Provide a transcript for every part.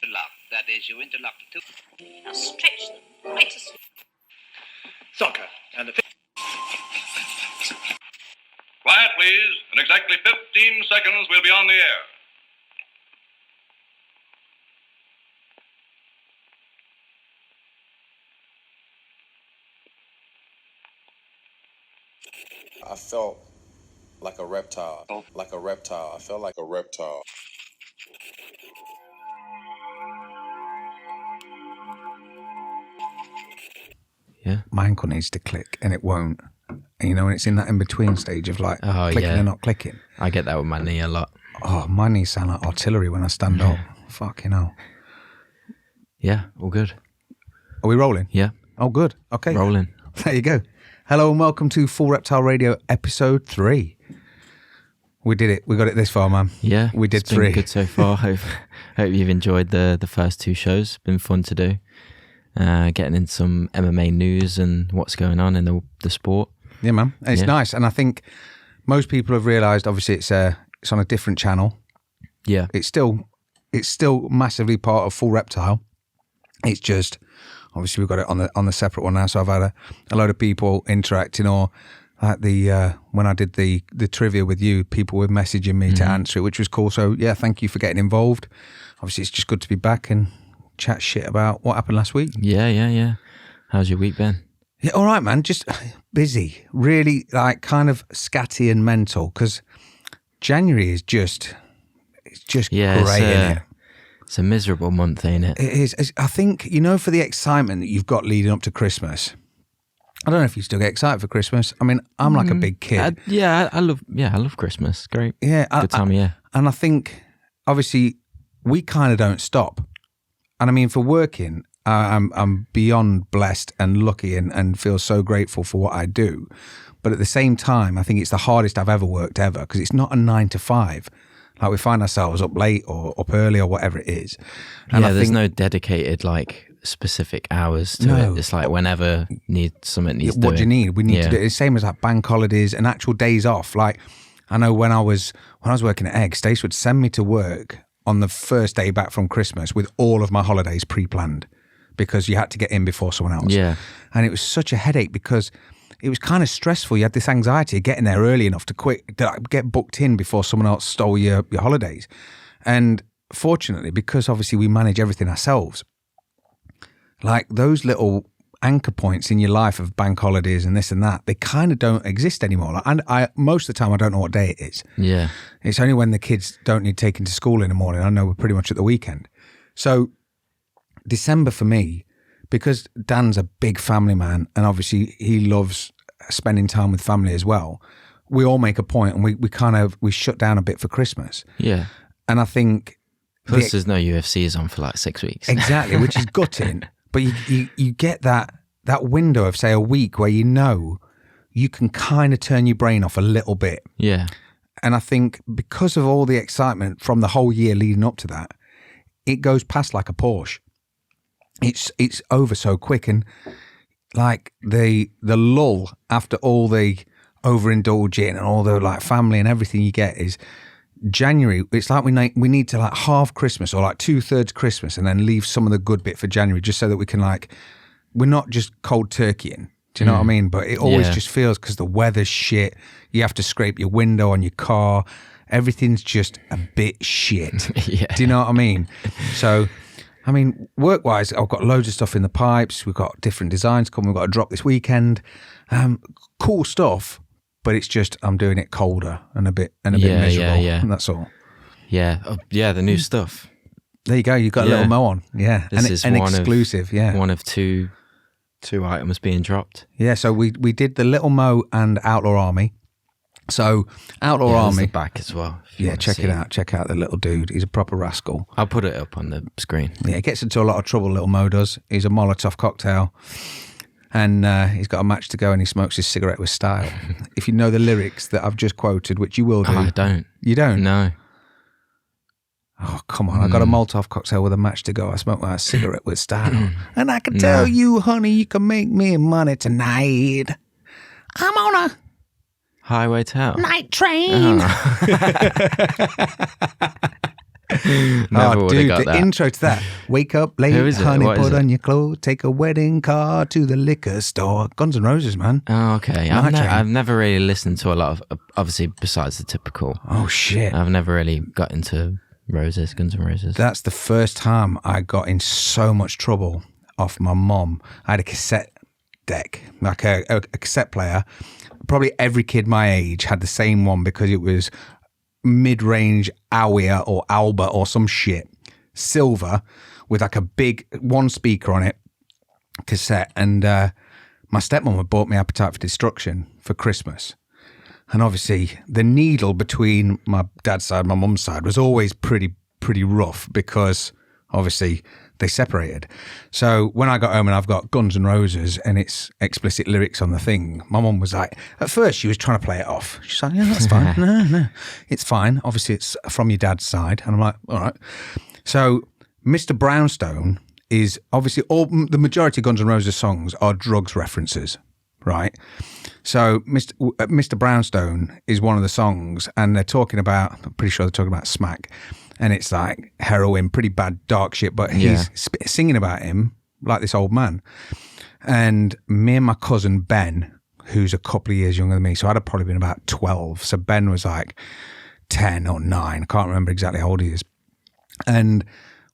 Interlock, that is, you interlock the two. Now stretch them right as... Soccer and the... Quiet, please. In exactly 15 seconds, we'll be on the air. I felt like a reptile. Like a reptile. I felt like a reptile. Yeah. My ankle needs to click and it won't. And, you know, when it's in that in-between stage of like clicking and not clicking. I get that with my knee a lot. Oh, my knees sound like artillery when I stand up. Fucking hell. Yeah, all good. Are we rolling? Yeah. Oh, good. Okay. Rolling. There you go. Hello and welcome to Full Reptile Radio episode 3. We did it. We got it this far, man. Yeah. We did it's been 3. Good so far. Hope you've enjoyed the first 2 shows. Been fun to do. Getting in some MMA news and what's going on in the sport. Yeah, man. It's nice. And I think most people have realised, obviously, it's on a different channel. Yeah. It's still massively part of Full Reptile. It's just, obviously, we've got it on the separate one now. So I've had a load of people interacting, or like when I did the trivia with you, people were messaging me to answer it, which was cool. So yeah, thank you for getting involved. Obviously, it's just good to be back and chat shit about what happened last week. Yeah. How's your week been? Yeah, all right, man. Just busy. Really, like, kind of scatty and mental, because January is just great, isn't it? It's a miserable month, ain't it? It is. I think, you know, for the excitement that you've got leading up to Christmas. I don't know if you still get excited for Christmas. I mean, I'm like a big kid. I love Christmas. Great. Yeah. Good time of year. And I think, obviously, we kind of don't stop. And I mean, for working, I'm beyond blessed and lucky and feel so grateful for what I do. But at the same time, I think it's the hardest I've ever worked ever, because it's not a 9 to 5. Like, we find ourselves up late or up early or whatever it is. And there's no dedicated, like, specific hours to it. It's like whenever something needs doing. What do you need? We need to do it. It's the same as like bank holidays and actual days off. Like, I know when I was working at Egg, Stace would send me to work on the first day back from Christmas with all of my holidays pre-planned, because you had to get in before someone else. Yeah. And it was such a headache because it was kind of stressful. You had this anxiety of getting there early enough to get booked in before someone else stole your holidays. And fortunately, because obviously we manage everything ourselves, like those little anchor points in your life of bank holidays and this and that, they kind of don't exist anymore. Like, and most of the time I don't know what day it is. Yeah. It's only when the kids don't need taking to school in the morning. I know we're pretty much at the weekend. So December for me, because Dan's a big family man and obviously he loves spending time with family as well, we all make a point and we shut down a bit for Christmas. Yeah. And I think... Plus there's no UFCs on for like 6 weeks. Exactly, which is gutting. But you get that window of, say, a week where you know you can kind of turn your brain off a little bit. Yeah. And I think because of all the excitement from the whole year leading up to that, it goes past like a Porsche. It's over so quick, and like the lull after all the overindulging and all the like family and everything you get is January. It's like we need to like half Christmas or like 2/3 Christmas and then leave some of the good bit for January, just so that we can, like, we're not just cold turkeying. Do you know what I mean? But it always just feels, because the weather's shit, you have to scrape your window on your car, everything's just a bit shit. Yeah. Do you know what I mean? So, I mean, work-wise, I've got loads of stuff in the pipes. We've got different designs coming. We've got a drop this weekend. Cool stuff, but it's just I'm doing it colder and a bit miserable. Yeah. And that's all. Yeah. The new stuff. There you go. You got a little mo on. Yeah. This is an exclusive. Yeah. One of two items being dropped. Yeah. So we did the Little Mo and Outlaw Army. So Outlaw Army, the back as well. Yeah, check it out. Check out the little dude. He's a proper rascal. I'll put it up on the screen. Yeah, he gets into a lot of trouble, Little Mo does. He's a Molotov cocktail. And he's got a match to go and he smokes his cigarette with style. If you know the lyrics that I've just quoted, which you will do. Oh, I don't. You don't? No. Oh, come on. I got a Molotov cocktail with a match to go. I smoke my cigarette with style. And I can tell you, honey, you can make me money tonight. I'm on a Highway to Hell. Nightrain. Never would have got the that. intro to that. Wake up late, Who is it? honey, What is put it? on your clothes, take a wedding car to the liquor store. Guns N' Roses, man. Oh, okay. Nightrain. I've never really listened to a lot of, obviously, besides the typical. Oh, shit. I've never really got into Roses, Guns N' Roses. That's the first time I got in so much trouble off my mom. I had a cassette deck, like a cassette player. Probably every kid my age had the same one because it was mid-range Awia or Alba or some shit. Silva with like a big one speaker on it, cassette. And my stepmom had bought me Appetite for Destruction for Christmas. And obviously the needle between my dad's side and my mum's side was always pretty rough because obviously they separated. So when I got home and I've got Guns N' Roses and it's explicit lyrics on the thing, my mum was like, at first she was trying to play it off. She's like, yeah, that's fine. No, it's fine. Obviously it's from your dad's side. And I'm like, all right. So Mr. Brownstone is obviously the majority of Guns N' Roses songs are drugs references, right? So Mr. Brownstone is one of the songs and they're talking about, I'm pretty sure they're talking about smack. And it's like heroin, pretty bad, dark shit. But he's singing about him like this old man. And me and my cousin Ben, who's a couple of years younger than me, so I'd have probably been about 12. So Ben was like 10 or 9. I can't remember exactly how old he is. And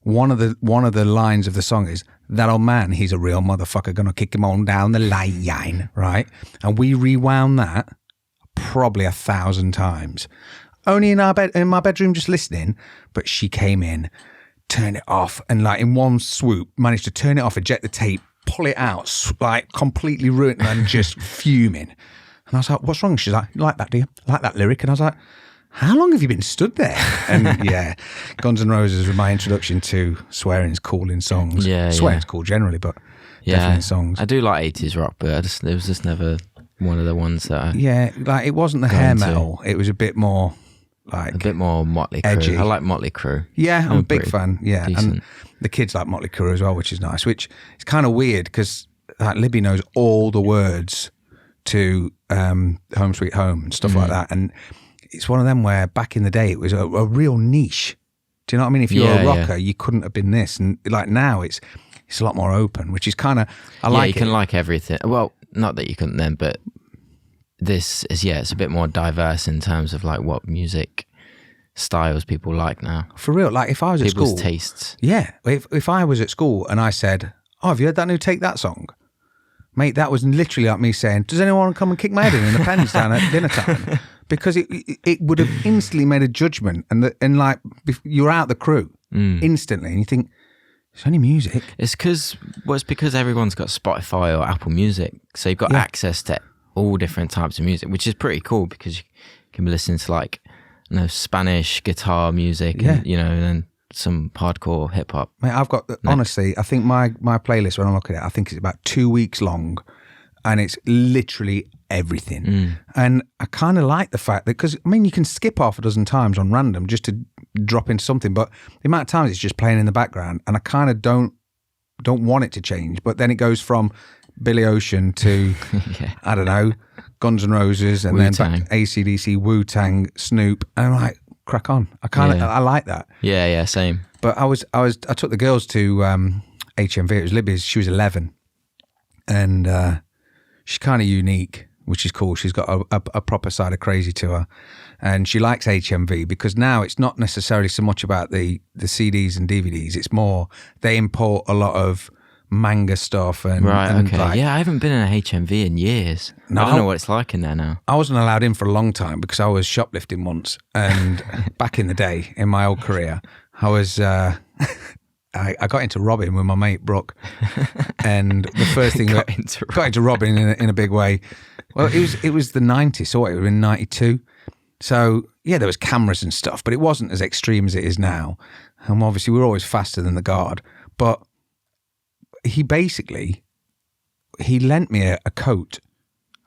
one of the lines of the song is, that old man, he's a real motherfucker, gonna kick him on down the line, right? And we rewound that probably 1,000 times. Only in my bedroom just listening, but she came in, turned it off, and like in one swoop managed to turn it off, eject the tape, pull it out, like completely ruined and just fuming. And I was like, what's wrong? She's like, you like that, do you? Like that lyric? And I was like, how long have you been stood there? And yeah, Guns N' Roses was my introduction to swearing's cool in songs. Yeah, swearing's cool generally, but definitely in songs. I do like 80s rock, but it was just never one of the ones that like it wasn't the hair metal. It was a bit more like a bit more Motley Crue. edgy. I like Motley Crue. Yeah, I'm a big pretty fan. Yeah, decent. and the kids like Motley Crue as well, which is nice. Which is kind of weird because like Libby knows all the words to Home Sweet Home and stuff like that, and it's one of them where back in the day it was a real niche. Do you know what I mean? If you were a rocker, you couldn't have been this, and like now it's a lot more open, which is kind of I like. You can it. like everything. Well, not that you couldn't then, but this is it's a bit more diverse in terms of like what music styles people like now. For real, like if I was at People's school, tastes. Yeah, if I was at school and I said, "Oh, have you heard that new Take That song?" Mate, that was literally like me saying, "Does anyone want to come and kick my head in the pens down at dinner time?" Because it would have instantly made a judgment, and like you're out the crew instantly, and you think it's only music. It's because everyone's got Spotify or Apple Music, so you've got access to all different types of music, which is pretty cool because you can be listening to like Spanish guitar music, and then some hardcore hip hop. Mate, I've got honestly, I think my playlist when I look at it, I think it's about 2 weeks long, and it's literally everything. And I kind of like the fact that because I mean you can skip off a dozen times on random just to drop into something, but the amount of times it's just playing in the background, and I kind of don't want it to change. But then it goes from Billy Ocean to I don't know, Guns N' Roses, and Wu-Tang. then back to AC/DC, Wu-Tang, Snoop, and I'm like, crack on. I like that. Yeah, same. But I took the girls to HMV. It was Libby's. She was 11, and she's kind of unique, which is cool. She's got a proper side of crazy to her, and she likes HMV because now it's not necessarily so much about the CDs and DVDs. It's more they import a lot of manga stuff and I haven't been in a HMV in years. No, I don't know what it's like in there now. I wasn't allowed in for a long time because I was shoplifting once, and back in the day in my old career I was I got into robbing with my mate Brooke, and the first thing got into robbing in a big way. Well, it was the 90s, so it was in 92. So yeah, there was cameras and stuff, but it wasn't as extreme as it is now. And obviously we were always faster than the guard, but he lent me a coat.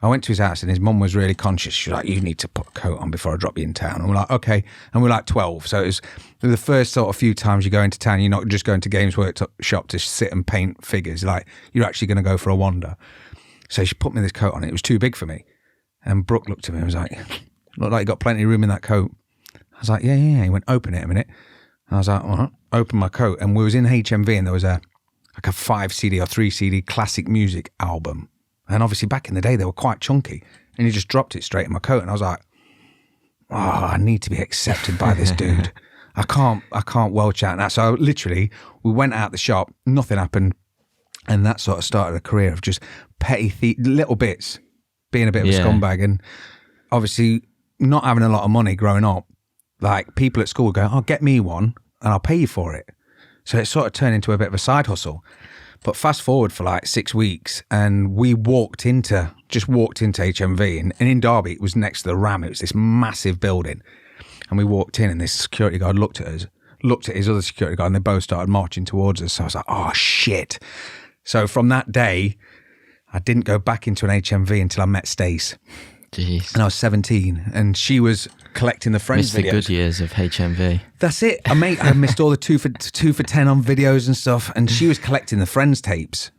I went to his house and his mum was really conscious. She was like, you need to put a coat on before I drop you in town. And we're like, okay. And we're like 12. So it was the first sort of few times you go into town, you're not just going to Games Workshop to sit and paint figures. Like you're actually going to go for a wander. So she put me this coat on. It was too big for me. And Brooke looked at me and was like, looked like you got plenty of room in that coat. I was like, yeah. He went, open it a minute. And I was like, all right, open my coat. And we was in HMV and there was a 5 CD or 3 CD classic music album. And obviously back in the day, they were quite chunky. And he just dropped it straight in my coat. And I was like, oh, I need to be accepted by this dude. I can't welch out that. So literally, we went out the shop, nothing happened. And that sort of started a career of just petty little bits, being a bit of a scumbag. And obviously not having a lot of money growing up, like people at school go, oh, get me one and I'll pay you for it. So it sort of turned into a bit of a side hustle. But fast forward for like 6 weeks and we walked into HMV and in Derby, it was next to the Ram. It was this massive building. And we walked in and this security guard looked at us, looked at his other security guard and they both started marching towards us. So I was like, oh shit. So from that day, I didn't go back into an HMV until I met Stace. Jeez. And I was 17 and she was collecting the Friends missed videos. the good years of HMV. That's it. I missed all the 2 for 10 on videos and stuff. And she was collecting the Friends tapes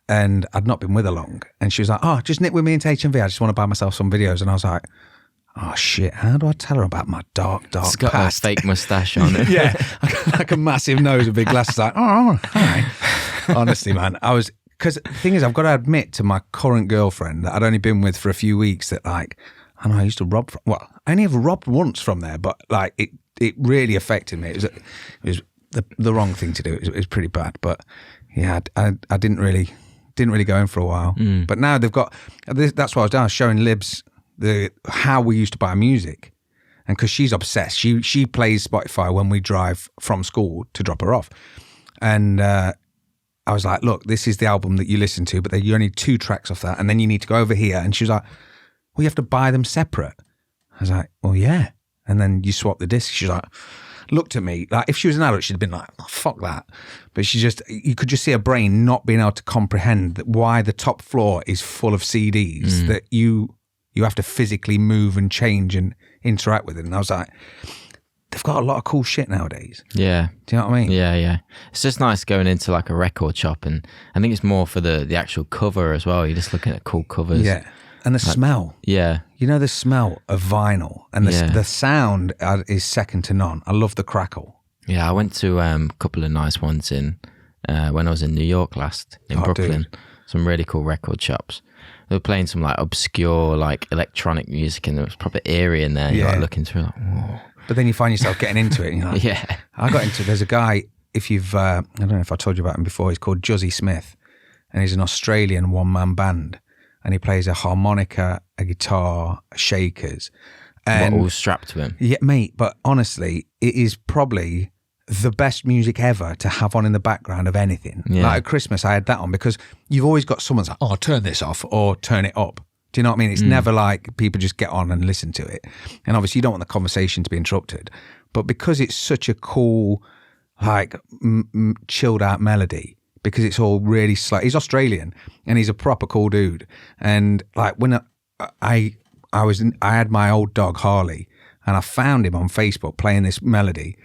and I'd not been with her long. And she was like, oh, just nip with me into HMV. I just want to buy myself some videos. And I was like, oh shit, how do I tell her about my dark It's got past? a fake moustache on it. Yeah, like a massive nose with big glasses. Like, oh, all right. Honestly, man, because the thing is, I've got to admit to my current girlfriend that I'd only been with for a few weeks that like, I know I used to rob from, well, I only ever robbed once from there, but like it really affected me. It was the wrong thing to do. It was pretty bad, but yeah, I didn't really go in for a while. But now they've got, that's what I was doing. I was showing Libs how we used to buy music. And because she's obsessed, she plays Spotify when we drive from school to drop her off. And I was like, look, this is the album that you listen to, but you only 2 tracks off that. And then you need to go over here. And she was like, well, you have to buy them separate. I was like, well, yeah. And then you swap the discs. She's like, looked at me. Like if she was an adult, she'd have been like, oh, fuck that. But you could just see her brain not being able to comprehend that why the top floor is full of CDs that you have to physically move and change and interact with it. And I was like, they've got a lot of cool shit nowadays. Yeah. Do you know what I mean? Yeah. It's just nice going into like a record shop, and I think it's more for the actual cover as well. You're just looking at cool covers. Yeah. And the smell. Yeah. You know the smell of vinyl and the sound is second to none. I love the crackle. Yeah, I went to a couple of nice ones when I was in New York last, in Brooklyn. Dude. Some really cool record shops. They were playing some like obscure like electronic music and it was proper eerie in there. You're like looking through like, whoa. But then you find yourself getting into it and you're like, yeah. I got into, there's a guy, if you've, I don't know if I told you about him before, he's called Juzzy Smith and he's an Australian one-man band and he plays a harmonica, a guitar, shakers. And all strapped to him. Yeah, mate, but honestly, it is probably the best music ever to have on in the background of anything. Yeah. Like at Christmas, I had that on because you've always got someone's like, oh, turn this off or turn it up. Do you know what I mean? It's never like people just get on and listen to it. And obviously you don't want the conversation to be interrupted. But because it's such a cool, like chilled out melody, because it's all really slow. He's Australian and he's a proper cool dude. And like when I had my old dog Harley and I found him on Facebook playing this melody.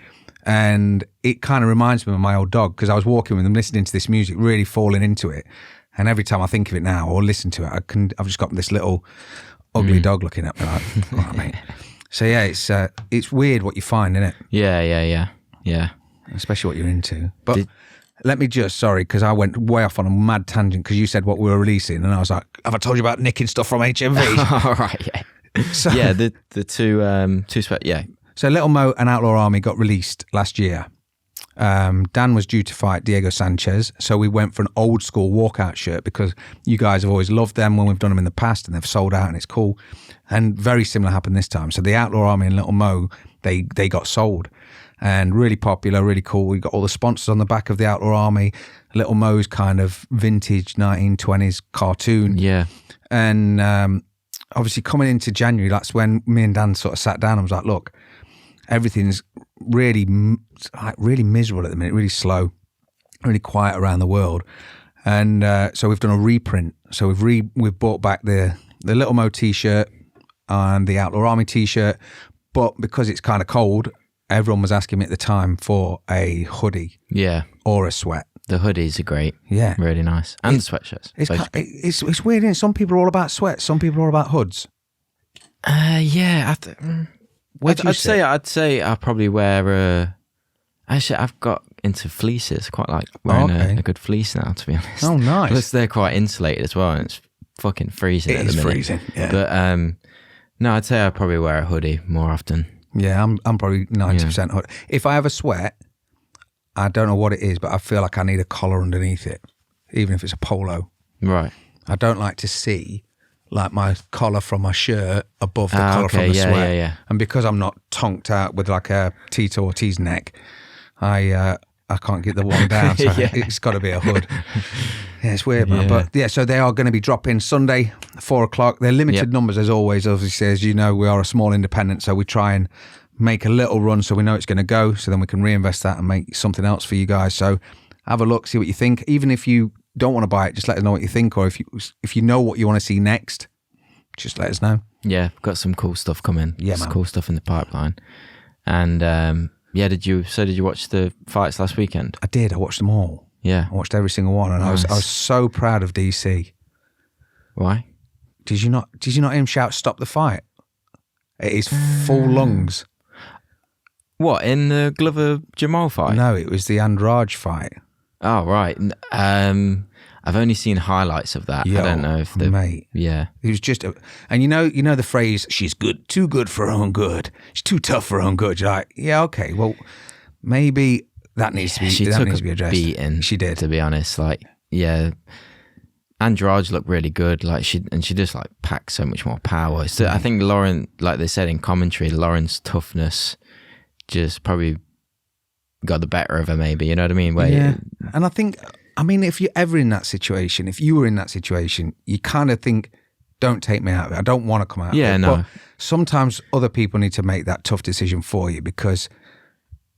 And it kind of reminds me of my old dog because I was walking with him, listening to this music, really falling into it. And every time I think of it now or listen to it, I've just got this little ugly dog looking at me like, all right, mate. So yeah, it's weird what you find, isn't it? Yeah. Especially what you're into. But let me just, sorry, because I went way off on a mad tangent because you said what we were releasing, and I was like, have I told you about nicking stuff from HMV? All right, yeah. So, yeah, the two yeah. So Little Mo and Outlaw Army got released last year. Dan was due to fight Diego Sanchez, so we went for an old school walkout shirt because you guys have always loved them when we've done them in the past and they've sold out and it's cool. And very similar happened this time. So the Outlaw Army and Little Mo, they got sold and really popular, really cool. We got all the sponsors on the back of the Outlaw Army. Little Mo's kind of vintage 1920s cartoon. Yeah. And obviously coming into January, that's when me and Dan sort of sat down and was like, look, everything's really miserable at the minute, really slow, really quiet around the world. And so we've done a reprint. So we've brought back the Little Mo t-shirt and the Outlaw Army t-shirt. But because it's kind of cold, everyone was asking me at the time for a hoodie. Yeah. Or a sweat. The hoodies are great. Yeah. Really nice. And the sweatshirts. It's weird, isn't it? Some people are all about sweats. Some people are all about hoods. Yeah. I'd say I probably wear. Actually, I've got into fleeces. Quite like wearing a good fleece now, to be honest. Oh, nice. Plus, they're quite insulated as well, and it's fucking freezing at the minute. It is freezing. Yeah. But no, I'd say I probably wear a hoodie more often. Yeah, I'm probably 90% hoodie. If I ever sweat, I don't know what it is, but I feel like I need a collar underneath it, even if it's a polo. Right. I don't like to see like my collar from my shirt above the collar from the sweat. Yeah. And because I'm not tonked out with like a Tito Ortiz neck, I can't get the one down, so it's got to be a hood. Yeah, it's weird, man. But yeah, so they are going to be dropping Sunday, 4:00. They're limited numbers as always. Obviously, as you know, we are a small independent, so we try and make a little run so we know it's going to go, so then we can reinvest that and make something else for you guys. So have a look, see what you think. Even if you don't want to buy it, just let us know what you think, or if you know what you want to see next, just let us know. Yeah, got some cool stuff coming. Yeah, some man. Cool stuff in the pipeline. And did you watch the fights last weekend? I did. I watched them all. Yeah, I watched every single one, and nice. I was so proud of DC. Why? Did you not hear him shout "Stop the fight"? It is full lungs. What, in the Glover Jamahal fight? No, it was the Andrade fight. Oh, right. I've only seen highlights of that. I don't know if the mate. Yeah, it was just, and you know the phrase, "She's good, too good for her own good. She's too tough for her own good." You're like, yeah, okay, well, maybe that needs to be. She that took needs a to be addressed. beating. She did, to be honest. Like, yeah, Andrade looked really good. Like she just like packed so much more power. So I think Lauren, like they said in commentary, Lauren's toughness just probably got the better of her. Maybe, you know what I mean? And I think. I mean, if you're ever in that situation, if you were in that situation, you kind of think, don't take me out of it. I don't want to come out of it. Yeah, no. But sometimes other people need to make that tough decision for you, because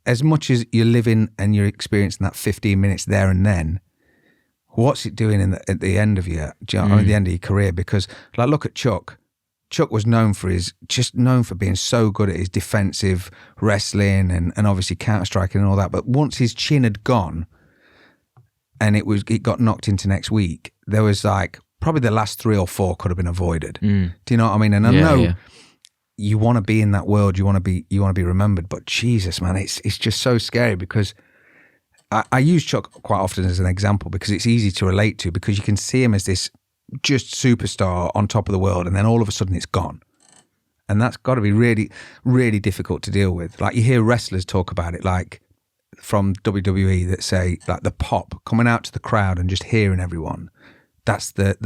as much as you're living and you're experiencing that 15 minutes there and then, what's it doing at the end of your, at the end of your career? Because like, look at Chuck. Chuck was known for being so good at his defensive wrestling and obviously counter-striking and all that. But once his chin had gone, and it got knocked into next week, there was like probably the last 3 or 4 could have been avoided. Do you know what I mean? And I know you want to be in that world, you want to be remembered, but Jesus, man, it's just so scary, because I use Chuck quite often as an example because it's easy to relate to, because you can see him as this just superstar on top of the world, and then all of a sudden it's gone. And that's got to be really, really difficult to deal with. Like, you hear wrestlers talk about it, like from WWE, that say like the pop coming out to the crowd and just hearing everyone. That's the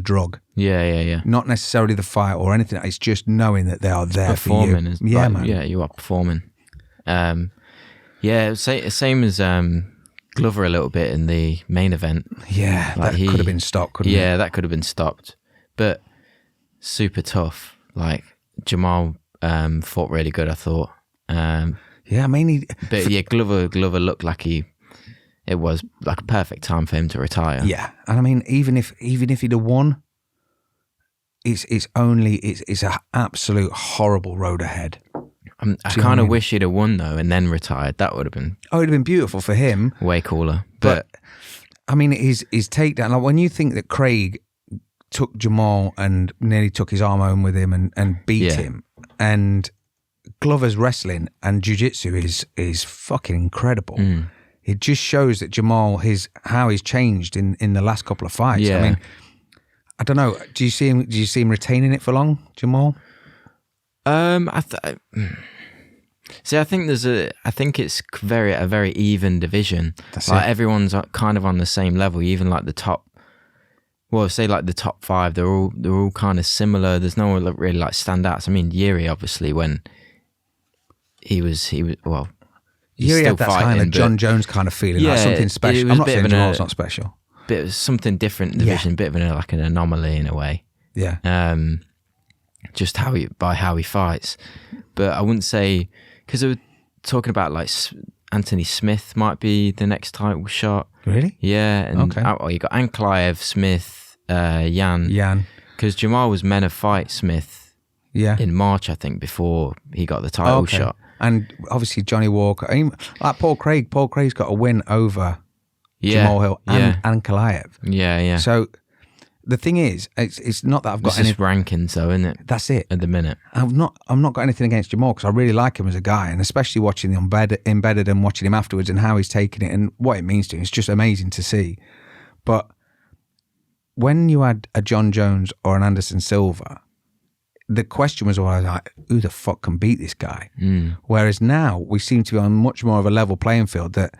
drug. Yeah. Not necessarily the fight or anything. It's just knowing that they are there performing for you. Man. Yeah, you are performing. Same as Glover a little bit in the main event. Yeah, like that could have been stopped, couldn't it? Yeah, that could have been stopped. But super tough. Like Jamahal fought really good, I thought. Yeah, I mean, Glover looked like it was like a perfect time for him to retire. Yeah, and I mean, even if he'd have won, it's an absolute horrible road ahead. I kind of wish he'd have won though, and then retired. That would have been. Oh, it'd have been beautiful for him. Way cooler. But I mean, his takedown. Like, when you think that Craig took Jamahal and nearly took his arm home with him and beat him, and Glover's wrestling and jiu-jitsu is fucking incredible. It just shows that Jamahal, how he's changed in the last couple of fights. I mean, I don't know. Do you see him retaining it for long, Jamahal? I think it's a very even division. That's like, everyone's kind of on the same level. Even like the top, say like the top 5, they're all kind of similar. There's no one really like standouts. I mean, Yuri, obviously, when he was well, Yuri had that kind of John Jones kind of feeling, like something special. I'm not saying Jamal's not special. Bit of something different in the division, bit of an anomaly in a way. Yeah. Just how he fights, but I wouldn't say, because they were talking about like Anthony Smith might be the next title shot. Really? Yeah. And okay. You got Ankalaev, Smith, Yan. Because Jamahal was meant to fight Smith. Yeah. In March, I think, before he got the title shot. And obviously Johnny Walker, like Paul Craig's got a win over Jamahal Hill and Ankalaev. Yeah. So the thing is, it's not that I've got It's any just rankings, though, isn't it? That's it. At the minute. I'm not got anything against Jamahal because I really like him as a guy, and especially watching the embedded and watching him afterwards and how he's taking it and what it means to him. It's just amazing to see. But when you had a John Jones or an Anderson Silva, the question was always like, who the fuck can beat this guy? Whereas now we seem to be on much more of a level playing field that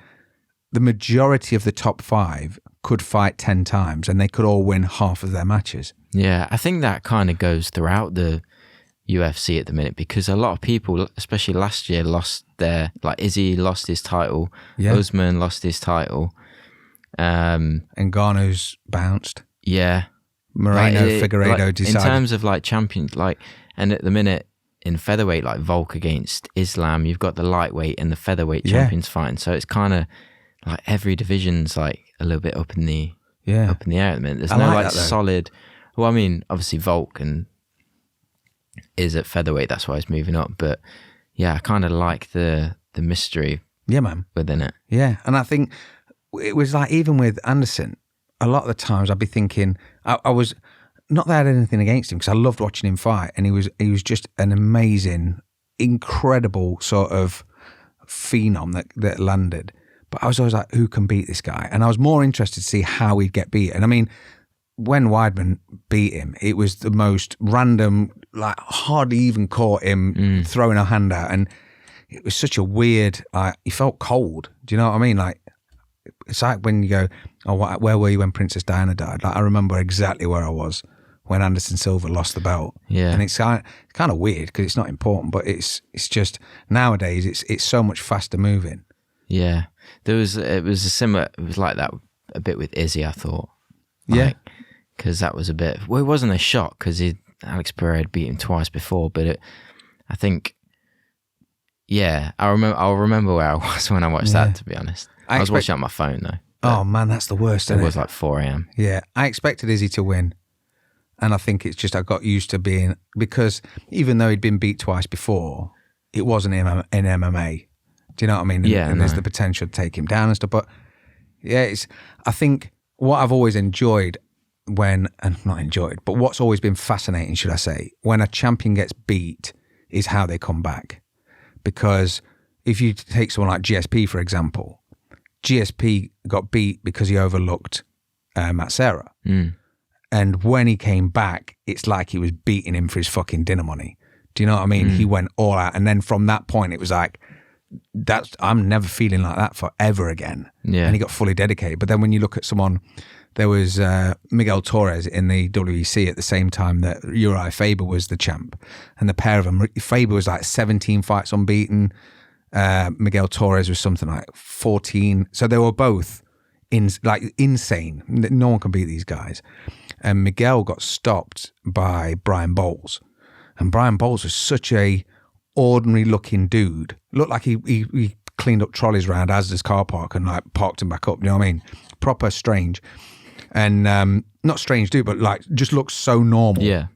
the majority of the top 5 could fight 10 times and they could all win half of their matches. Yeah, I think that kind of goes throughout the UFC at the minute because a lot of people, especially last year, lost their, like Izzy lost his title, Usman lost his title. Ngannou's bounced. Yeah. Moreno, Figueiredo decided. In terms of like champions, like, and at the minute in featherweight, like Volk against Islam, you've got the lightweight and the featherweight champions fighting. So it's kind of like every division's like a little bit up in the air at the minute. There's no like solid. Well, I mean, obviously Volk and is at featherweight, that's why he's moving up. But yeah, I kind of like the mystery. Yeah, man. Within it. Yeah, and I think it was like even with Anderson, a lot of the times I'd be thinking I was not that I had anything against him because I loved watching him fight, and he was just an amazing, incredible sort of phenom that landed. But I was always like, who can beat this guy? And I was more interested to see how he'd get beat. And I mean, when Weidman beat him, it was the most random, like hardly even caught him throwing a hand out, and it was such a weird. He felt cold. Do you know what I mean? Like. It's like when you go, oh, where were you when Princess Diana died? Like I remember exactly where I was when Anderson Silva lost the belt. Yeah, and it's kind of weird because it's not important, but it's just nowadays it's so much faster moving. Yeah, it was like that a bit with Izzy. I thought, because that was a bit. Well, it wasn't a shock because Alex Pereira had beat him twice before, but I think, I'll remember where I was when I watched that. To be honest. I was watching on my phone though. Oh man, that's the worst. It was like 4 a.m. Yeah, I expected Izzy to win, and I think it's just I got used to being because even though he'd been beat twice before, it wasn't in MMA. Do you know what I mean? And there's the potential to take him down and stuff. But yeah, I think what I've always enjoyed but what's always been fascinating, should I say, when a champion gets beat, is how they come back. Because if you take someone like GSP for example. GSP got beat because he overlooked Matt Serra. And when he came back, it's like he was beating him for his fucking dinner money. Do you know what I mean? He went all out. And then from that point, it was like, I'm never feeling like that forever again. Yeah. And he got fully dedicated. But then when you look at someone, there was Miguel Torres in the WEC at the same time that Uriah Faber was the champ. And the pair of them, Faber was like 17 fights unbeaten. Miguel Torres was something like 14. So they were both insane. No one can beat these guys. And Miguel got stopped by Brian Bowles. And Brian Bowles was such a ordinary looking dude. Looked like he cleaned up trolleys around Asda's car park and like parked him back up. You know what I mean? Proper strange. And not strange dude, but like just looks so normal. Yeah.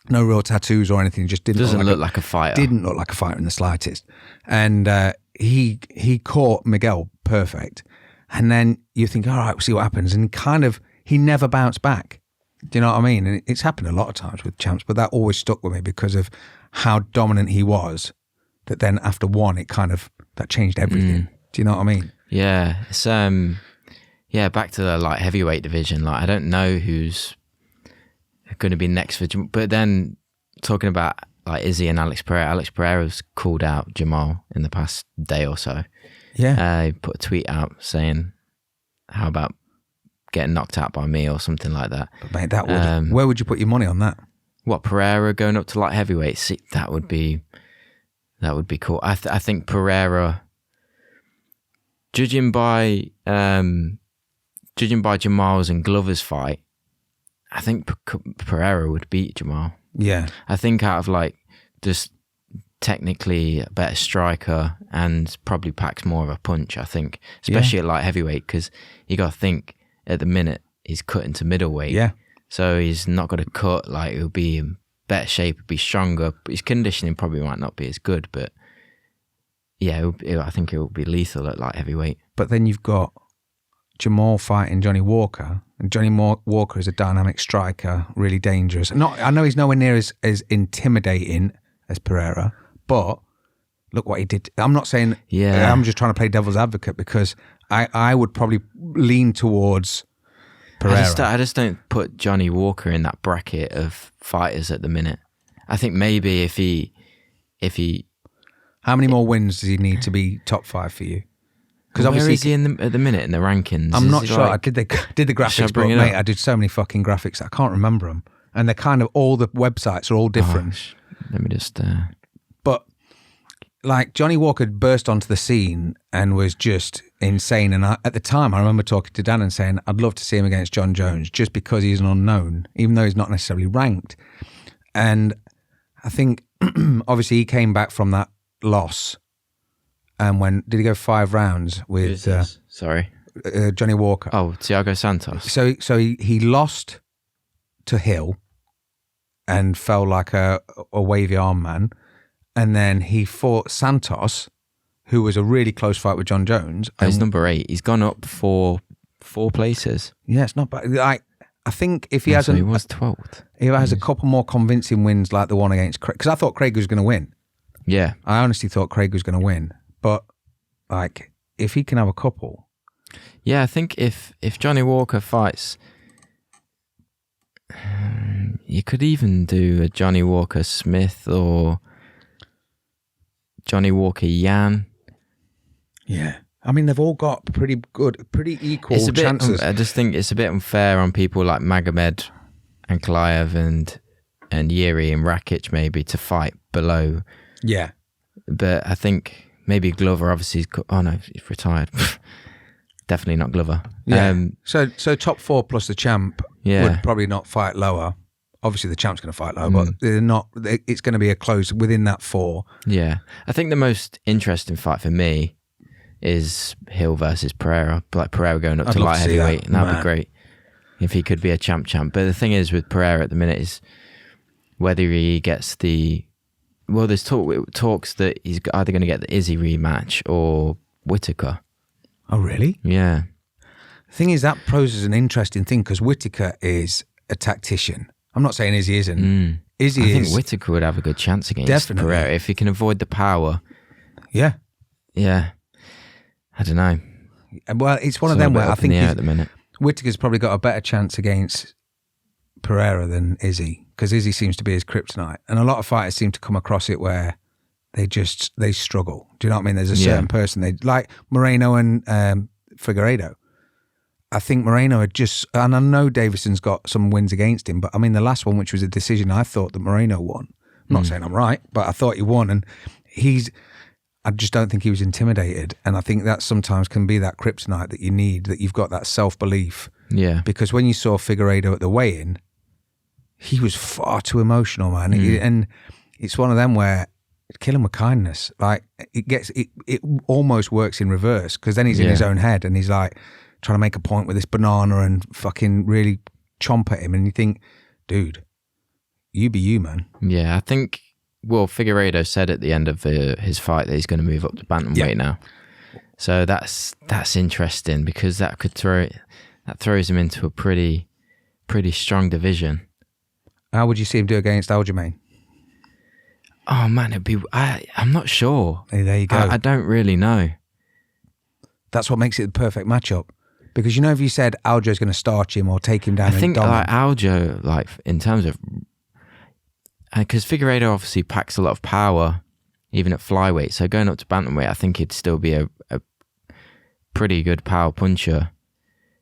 No real tattoos or anything. Just doesn't look like a fighter. Didn't look like a fighter in the slightest. And he caught Miguel perfect. And then you think, all right, we'll see what happens. And he never bounced back. Do you know what I mean? And it's happened a lot of times with champs, but that always stuck with me because of how dominant he was. That then after one, that changed everything. Do you know what I mean? Yeah, it's back to the light heavyweight division. Like I don't know who's going to be next for Jamahal. But then talking about like Izzy and Alex Pereira's called out Jamahal in the past day or so. Yeah. He put a tweet out saying, how about getting knocked out by me or something like that. But mate, where would you put your money on that? What, Pereira going up to light heavyweight? See, that would be cool. I think Pereira, judging by Jamal's and Glover's fight, I think Pereira would beat Jamahal. Yeah. I think out of like just technically a better striker and probably packs more of a punch, I think, especially at light heavyweight, because you got to think at the minute he's cutting to middleweight. Yeah. So he's not got to cut, like he'll be in better shape, he'll be stronger. His conditioning probably might not be as good, but yeah, I think it will be lethal at light heavyweight. But then you've got Jamahal fighting Johnny Walker, and Johnny Walker is a dynamic striker, really dangerous. I know he's nowhere near as intimidating as Pereira, but look what he did. I'm not saying, I'm just trying to play devil's advocate because I would probably lean towards Pereira. I just don't put Johnny Walker in that bracket of fighters at the minute. I think maybe if he how many more wins does he need to be top 5 for you? Because where is he at the minute in the rankings? I'm not sure. I did the graphics, but mate, I did so many fucking graphics I can't remember them, and they're kind of all the websites are all different. Let me just. But like Johnny Walker burst onto the scene and was just insane. And at the time, I remember talking to Dan and saying, I'd love to see him against John Jones just because he's an unknown, even though he's not necessarily ranked. And I think obviously he came back from that loss. And did he go 5 rounds with Johnny Walker? Oh, Thiago Santos. So he lost to Hill and fell like a wavy arm man. And then he fought Santos, who was a really close fight with John Jones. He's number 8. He's gone up 4 places. Yeah, it's not bad. I think if he hasn't... he was 12th. He has a couple more convincing wins like the one against Craig. Because I thought Craig was going to win. Yeah. I honestly thought Craig was going to win. But, like, if he can have a couple... Yeah, I think if Johnny Walker fights... You could even do a Johnny Walker Smith or Johnny Walker Yan. Yeah. I mean, they've all got pretty equal chances. I just think it's a bit unfair on people like Magomed and Kalaev and Yeri and Rakic maybe to fight below. Yeah. But I think maybe Glover obviously... he's retired. Definitely not Glover. Yeah. So top 4 plus the champ would probably not fight lower. Obviously, the champ's going to fight lower, but they're not. It's going to be a close within that 4. Yeah. I think the most interesting fight for me is Hill versus Pereira. Like Pereira going up to light heavyweight, and that'd be great if he could be a champ. But the thing is with Pereira at the minute is whether he gets the... Well, there's talks that he's either going to get the Izzy rematch or Whittaker. Oh, really? Yeah. The thing is, that poses an interesting thing because Whittaker is a tactician. I'm not saying Izzy isn't. Izzy I think Whittaker would have a good chance against Pereira if he can avoid the power. Yeah. Yeah. I don't know. Well, it's one of them where I think at the minute. Whittaker's probably got a better chance against Pereira than Izzy because Izzy seems to be his kryptonite. And a lot of fighters seem to come across it where they struggle. Do you know what I mean? There's a certain person like Moreno and Figueiredo. I think Moreno had and I know Deiveson's got some wins against him, but I mean the last one, which was a decision, I thought that Moreno won. I'm not saying I'm right, but I thought he won, and I just don't think he was intimidated, and I think that sometimes can be that kryptonite that you need, that you've got that self-belief. Yeah. Because when you saw Figueiredo at the weigh-in, he was far too emotional, man, and it's one of them where kill him with kindness. Like it almost works in reverse because then he's in his own head and he's like trying to make a point with this banana and fucking really chomp at him, and you think, dude, you be you, man. Yeah, I think, well, Figueiredo said at the end of his fight that he's going to move up to bantamweight now. So that's interesting because that throws him into a pretty strong division. How would you see him do against Aljamain? Oh man, I'm not sure. Hey, there you go. I don't really know. That's what makes it the perfect matchup. Because if you said Aljo's going to starch him or take him down, I think like Aljo, like in terms of, because Figueiredo obviously packs a lot of power, even at flyweight. So going up to bantamweight, I think he'd still be a pretty good power puncher.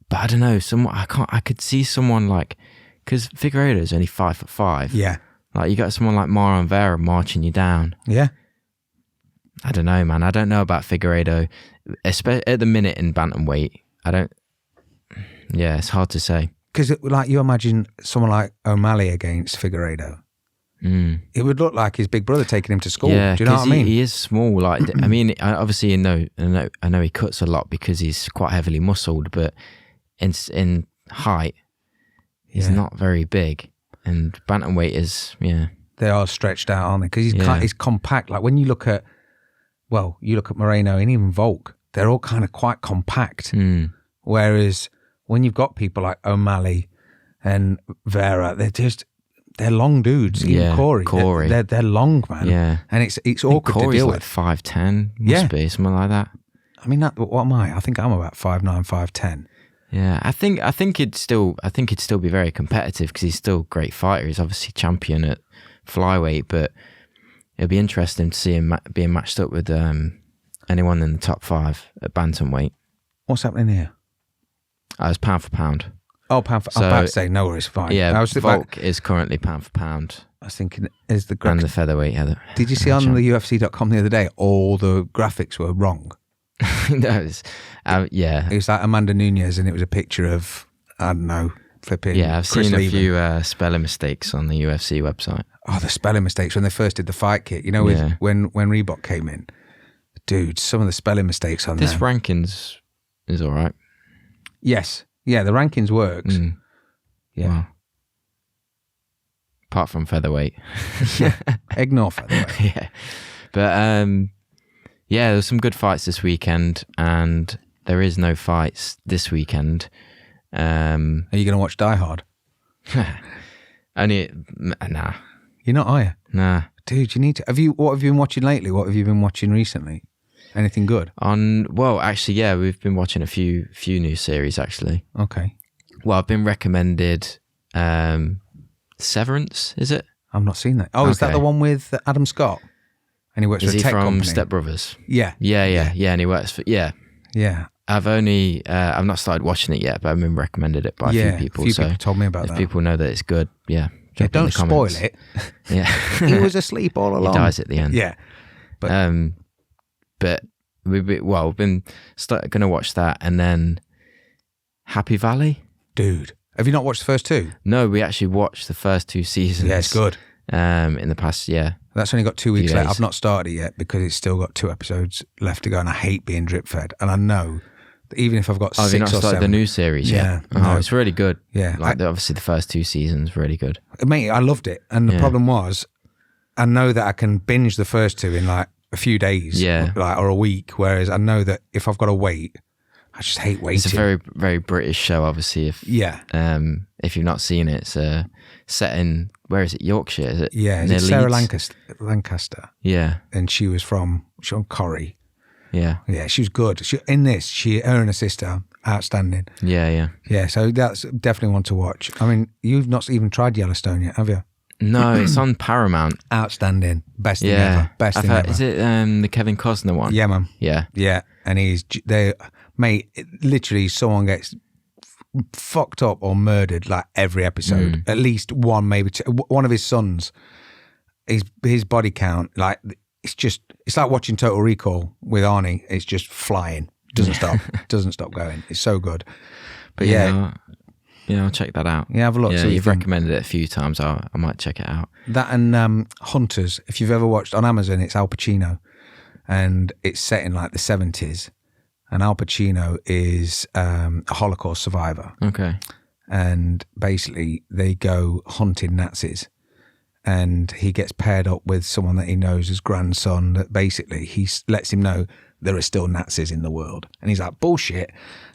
But I don't know, I could see someone like, because Figueiredo's only 5'5". Yeah. Like you got someone like Marlon Vera marching you down. Yeah. I don't know, man. I don't know about Figueiredo, especially at the minute in bantamweight. Yeah, it's hard to say. Because like you imagine someone like O'Malley against Figueiredo. It would look like his big brother taking him to school. Yeah, do you know what I mean? He is small. Like I mean, obviously, I know he cuts a lot because he's quite heavily muscled, but in height, he's not very big. And bantamweight is, they are stretched out, aren't they? Because he's compact. Like when you look at Moreno and even Volk, they're all kind of quite compact. Whereas when you've got people like O'Malley and Vera, they're long dudes. Even Corey. They're long, man. Yeah. And it's awkward to deal like with. 5'10", must be, something like that. I mean, what am I? I think I'm about 5'9", 5'10". Yeah, I think he'd still be very competitive because he's still a great fighter. He's obviously champion at flyweight, but it'd be interesting to see him being matched up with anyone in the top 5 at bantamweight. What's happening here? It's pound for pound. Oh, pound for. I'm about to say no worries, fine. Yeah, Volk is currently pound for pound. I was thinking, is the and the featherweight. Did you see on the UFC.com the other day? All the graphics were wrong. No, yeah. It was like Amanda Nunez, and it was a picture of, I don't know, flipping. Yeah, I've Chris seen Levin. a few spelling mistakes on the UFC website. Oh, the spelling mistakes when they first did the fight kit. You know, when Reebok came in, dude, some of the spelling mistakes on this there. rankings is all right. Yes, yeah, the rankings works. Yeah, wow. Apart from featherweight. Yeah, ignore featherweight. Yeah, but yeah, there's some good fights this weekend, and there is no fights this weekend. Are you going to watch Die Hard? Nah. You're not, are you? Nah. Dude, you need to. What have you been watching lately? What have you been watching recently? Anything good? Actually, yeah, we've been watching a few new series, actually. Okay. Well, I've been recommended Severance, is it? I've not seen that. Oh, is that the one with Adam Scott? And he works for a tech company. Step Brothers? Yeah. Yeah, and he works for, yeah. I've not started watching it yet, but I've been recommended it by a few people. People told me about if that. people know that it's good, don't spoil it. Yeah. He was asleep all along. He dies at the end. Yeah. But we've been going to watch that, and then Happy Valley. Dude, have you not watched the first 2? No, we actually watched the first 2 seasons. Yeah, it's good. In the past, That's only got 2 weeks left. days. I've not started it yet because it's still got 2 episodes left to go, and I hate being drip fed. And I know that even if I've got 6 have you not or started 7, the new series yet? Yeah, no. It's really good. Yeah, obviously the first 2 seasons really good. Mate, I loved it, and the problem was, I know that I can binge the first 2 in like a few days, or a week. Whereas I know that if I've got to wait, I just hate waiting. It's a very, very British show, obviously. If you've not seen it, it's set in, where is it? Yorkshire, is it? Yeah, it's Sarah Lancaster. Yeah, and she was from Corrie. Yeah, she was good. Her and her sister, outstanding. Yeah. So that's definitely one to watch. I mean, you've not even tried Yellowstone yet, have you? No, it's on Paramount. Outstanding, best thing ever. Best thing ever. Is it the Kevin Costner one? Yeah, man. Yeah, and mate. Literally, someone gets fucked up or murdered like every episode. At least one, maybe two. One of his sons. His body count, like it's like watching Total Recall with Arnie. It's just flying. Doesn't stop going. It's so good. But yeah, I'll check that out. Yeah, have a look. Yeah, so you've recommended it a few times. I might check it out. That and Hunters. If you've ever watched on Amazon, it's Al Pacino, and it's set in like the 70s. And Al Pacino is a Holocaust survivor. Okay. And basically, they go hunting Nazis. And he gets paired up with someone that he knows as grandson. That basically he lets him know there are still Nazis in the world, and he's like bullshit.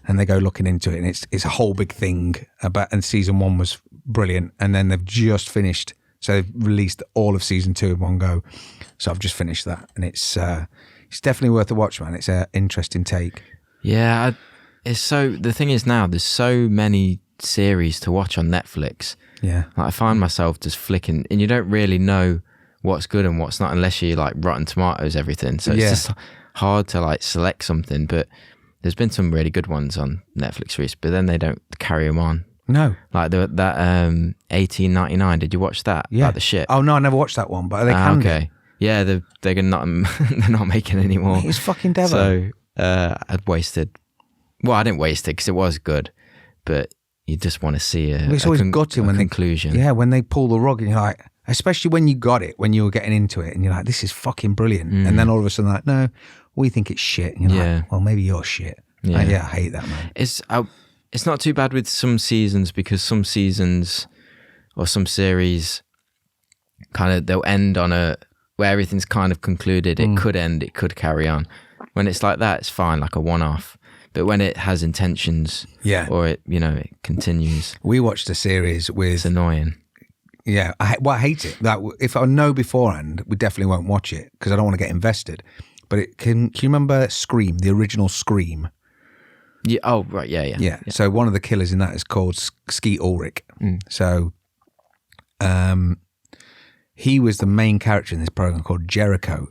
And they go looking into it, and it's a whole big thing about. And season 1 was brilliant, and then they've just finished. So they've released all of season 2 in one go. So I've just finished that, and it's definitely worth a watch, man. It's an interesting take. Yeah, the thing is now there's so many series to watch on Netflix. Yeah, like I find myself just flicking, and you don't really know what's good and what's not unless you like Rotten Tomatoes everything. So it's just hard to like select something. But there's been some really good ones on Netflix recently, but then they don't carry them on. No, like that 1899. Did you watch that? Yeah, like the shit. Oh no, I never watched that one, but they can. Okay, yeah, they're not they're not making any more. It's fucking devil. So I'd wasted. Well, I didn't waste it because it was good, but you just want to see it's always gutting when conclusion. When they pull the rug and you're like, especially when you got it, when you were getting into it, and you're like, this is fucking brilliant, and then all of a sudden like, no, we think it's shit, and you're like, well, maybe you're shit. I hate that, man. It's not too bad with some seasons, because some seasons or some series kind of they'll end on where everything's kind of concluded. It could end, it could carry on. When it's like that, it's fine, like a one-off. But when it has intentions, or it it continues, We watched a series with. it's annoying. Yeah, I hate it. That if I know beforehand, we definitely won't watch it because I don't want to get invested. But can you remember Scream, the original Scream? Yeah. Oh, right. Yeah. So one of the killers in that is called Skeet Ulrich. So, he was the main character in this program called Jericho,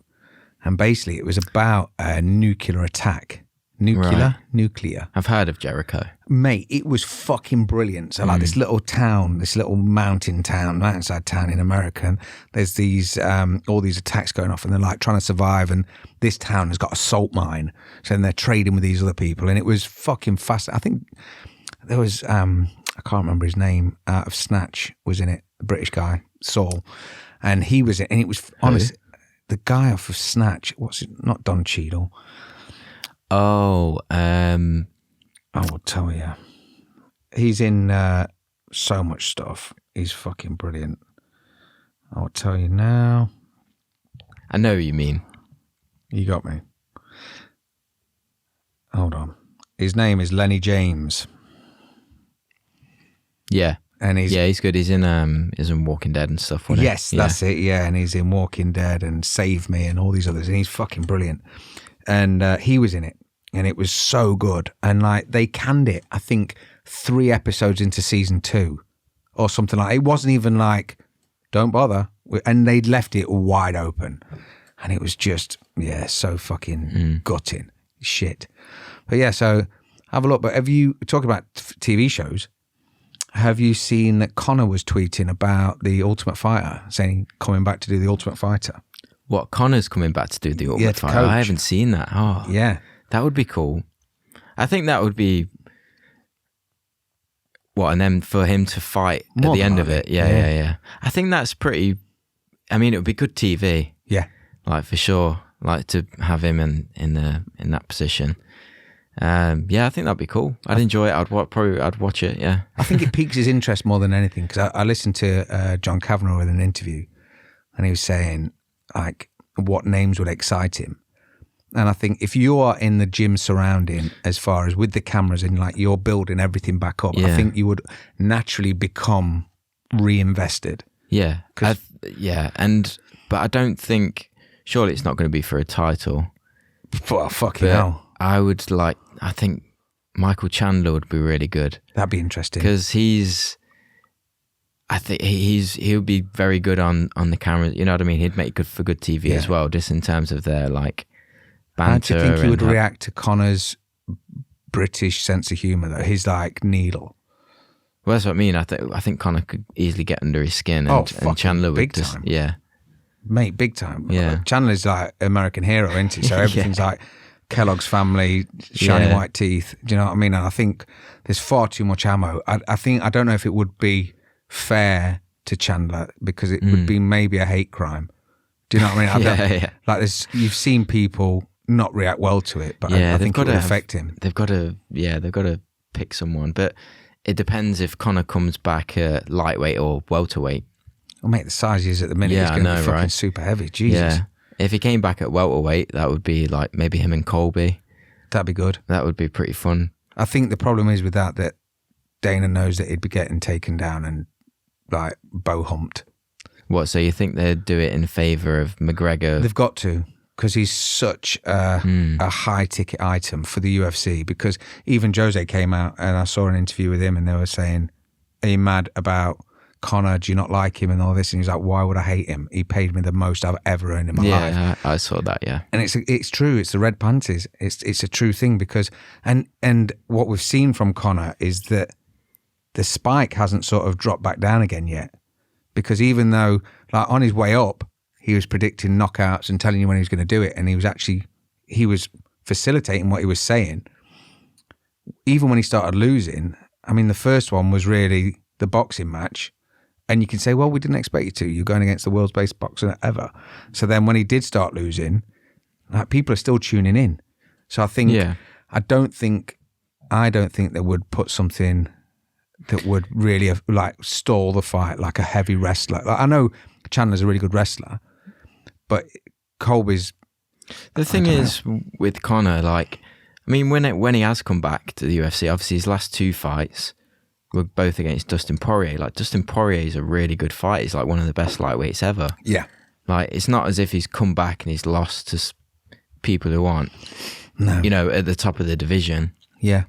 and basically it was about a nuclear attack. Nuclear. I've heard of Jericho. Mate, it was fucking brilliant. So like this little town, this little mountainside town in America, and there's these all these attacks going off, and they're like trying to survive, and this town has got a salt mine, so then they're trading with these other people, and it was fucking fast. I think there was I can't remember his name, out of Snatch was in it, the British guy, Saul, and he was in, and it was honest, the guy off of Snatch, what's it, not Don Cheadle. Oh, I will tell you. He's in so much stuff. He's fucking brilliant. I will tell you now. I know what you mean. You got me. Hold on. His name is Lenny James. Yeah. And he's good. He's in Walking Dead and stuff. Wasn't yes, he? That's it. Yeah, and he's in Walking Dead and Save Me and all these others, and he's fucking brilliant. And he was in it, and it was so good. And like they canned it, I think 3 episodes into season 2 or something like. It wasn't even like, don't bother, and they'd left it wide open, and it was just so fucking gutting shit. But yeah, so have a look. But have you talking about TV shows? Have you seen that Conor was tweeting about the Ultimate Fighter, saying coming back to do the Ultimate Fighter? What, Conor's coming back to do the Ultimate Fighter? coach. I haven't seen that. Oh, yeah, that would be cool. I think that would be and then for him to fight More at the end than of it. likely. Yeah. I think that's pretty. I mean, it would be good TV. Yeah, like for sure. Like to have him in that position. I think that'd be cool. I'd enjoy it. I'd watch it. Yeah, I think it piques his interest more than anything because I listened to John Kavanagh in an interview, and he was saying like what names would excite him. And I think if you are in the gym surrounding, as far as with the cameras and like you're building everything back up, I think you would naturally become reinvested. Yeah, but I don't think. Surely it's not going to be for a title. Well, fucking hell. I think Michael Chandler would be really good. That'd be interesting because I think he'll be very good on the cameras. You know what I mean? He'd make good for good TV as well, just in terms of their like banter. How do you think he would react to Conor's British sense of humour though? His like needle. Well, that's what I mean. I think Conor could easily get under his skin, and Chandler would big just time. Mate, big time. Yeah. Chandler's like American hero, isn't he? So everything's like Kellogg's family, shiny white teeth. Do you know what I mean? And I think there's far too much ammo. I don't know if it would be fair to Chandler because it would be maybe a hate crime. Do you know what I mean? Like you've seen people not react well to it, but I think it would affect him. They've got to pick someone, but it depends if Conor comes back at lightweight or welterweight. Well, mate, the size he is at the minute is going to be fucking super heavy. Jesus. Yeah. If he came back at welterweight, that would be like maybe him and Colby. That'd be good. That would be pretty fun. I think the problem is with that Dana knows that he'd be getting taken down and like bow humped. What? So you think they'd do it in favour of McGregor? They've got to, because he's such a high ticket item for the UFC. Because even Jose came out and I saw an interview with him and they were saying, "Are you mad about Conor? Do you not like him and all this?" And he's like, "Why would I hate him? He paid me the most I've ever earned in my life." Yeah, I saw that. Yeah, and it's true. It's the red panties. It's a true thing because and what we've seen from Conor is that the spike hasn't sort of dropped back down again yet. Because even though like on his way up, he was predicting knockouts and telling you when he was going to do it, and he was facilitating what he was saying. Even when he started losing, I mean, the first one was really the boxing match. And you can say, well, we didn't expect you to. You're going against the world's best boxer ever. So then when he did start losing, like, people are still tuning in. So I think, I don't think they would put something that would really like stall the fight, like a heavy wrestler. Like, I know Chandler's a really good wrestler, but Colby's... The thing is with Conor, like, I mean, when he has come back to the UFC, obviously his last 2 fights were both against Dustin Poirier. Like, Dustin Poirier is a really good fight. He's like one of the best lightweights ever. Yeah. Like, it's not as if he's come back and he's lost to people who aren't, at the top of the division. Yeah.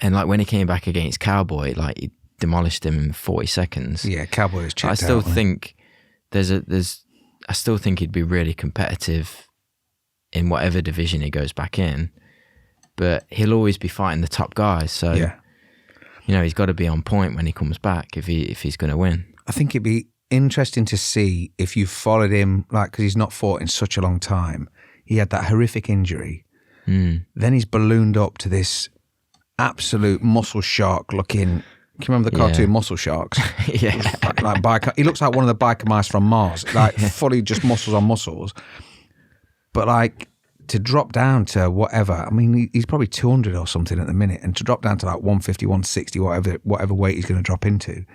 And like when he came back against Cowboy, like he demolished him in 40 seconds. Yeah, Cowboy was checked out. I still think I still think he'd be really competitive in whatever division he goes back in, but he'll always be fighting the top guys. So, he's got to be on point when he comes back if he's going to win. I think it'd be interesting to see if you followed him, like, because he's not fought in such a long time. He had that horrific injury. Then he's ballooned up to this absolute muscle shark looking. Can you remember the cartoon Muscle Sharks? Yeah. Like biker, he looks like one of the biker mice from Mars, like fully just muscles on muscles. But like to drop down to whatever, I mean, he's probably 200 or something at the minute, and to drop down to like 150, 160, whatever weight he's going to drop into,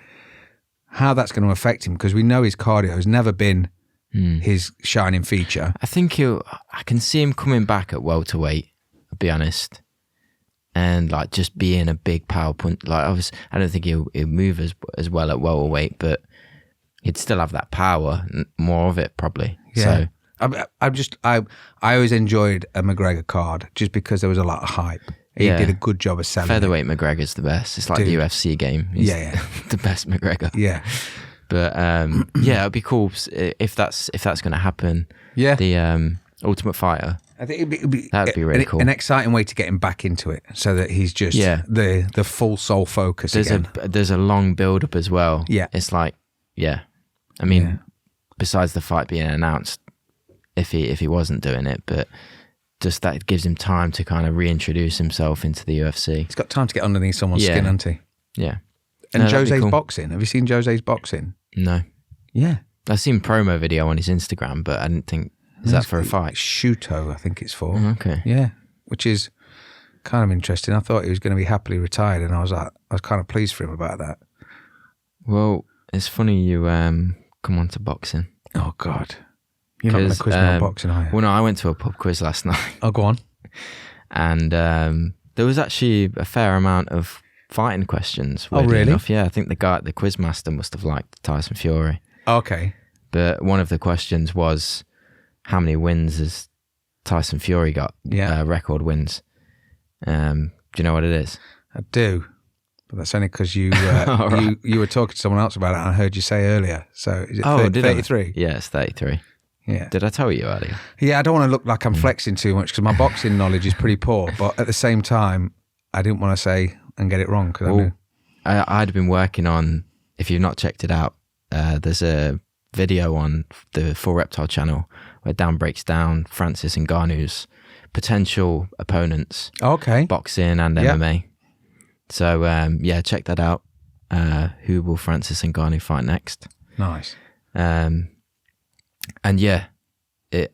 how that's going to affect him, because we know his cardio has never been his shining feature. I think I can see him coming back at welterweight, I'll be honest. And like just being a big power punch, like I don't think he'll move as well at welterweight, but he'd still have that power, more of it probably. Yeah. So I always enjoyed a McGregor card just because there was a lot of hype. He did a good job of selling. Featherweight McGregor's the best. It's like the UFC game. He's the best McGregor. Yeah, but it'd be cool if that's going to happen. Yeah, the Ultimate Fighter. I think that'd be really cool. An exciting way to get him back into it, so that he's just the full soul focus. There's a long build up as well. Yeah, it's like I mean, besides the fight being announced, if he wasn't doing it, but just that gives him time to kind of reintroduce himself into the UFC. He's got time to get underneath someone's skin, hasn't he? Yeah. And Jose's boxing. Have you seen Jose's boxing? No. Yeah. I've seen promo video on his Instagram, but I didn't think. Is that for a fight? Shuto, I think it's for. Okay. Yeah, which is kind of interesting. I thought he was going to be happily retired, and I was kind of pleased for him about that. Well, it's funny you come on to boxing. Oh God, you're not going to quiz me on boxing, are you? Well, no, I went to a pub quiz last night. Oh, go on. And there was actually a fair amount of fighting questions. Oh, really? Enough. Yeah, I think the quiz master must have liked Tyson Fury. Okay. But one of the questions was, how many wins has Tyson Fury got? Yeah. Record wins. Do you know what it is? I do. But that's only because you you were talking to someone else about it, and I heard you say earlier. So is it 33? Yeah, it's 33. Yeah. Did I tell you earlier? Yeah, I don't want to look like I'm flexing too much because my boxing knowledge is pretty poor. But at the same time, I didn't want to say and get it wrong because I knew. I'd been working on, if you've not checked it out, there's a video on the Full Reptile channel where Dan breaks down Francis Ngannou's potential opponents. Okay. Boxing and MMA. So, check that out. Who will Francis Ngannou fight next? Nice. And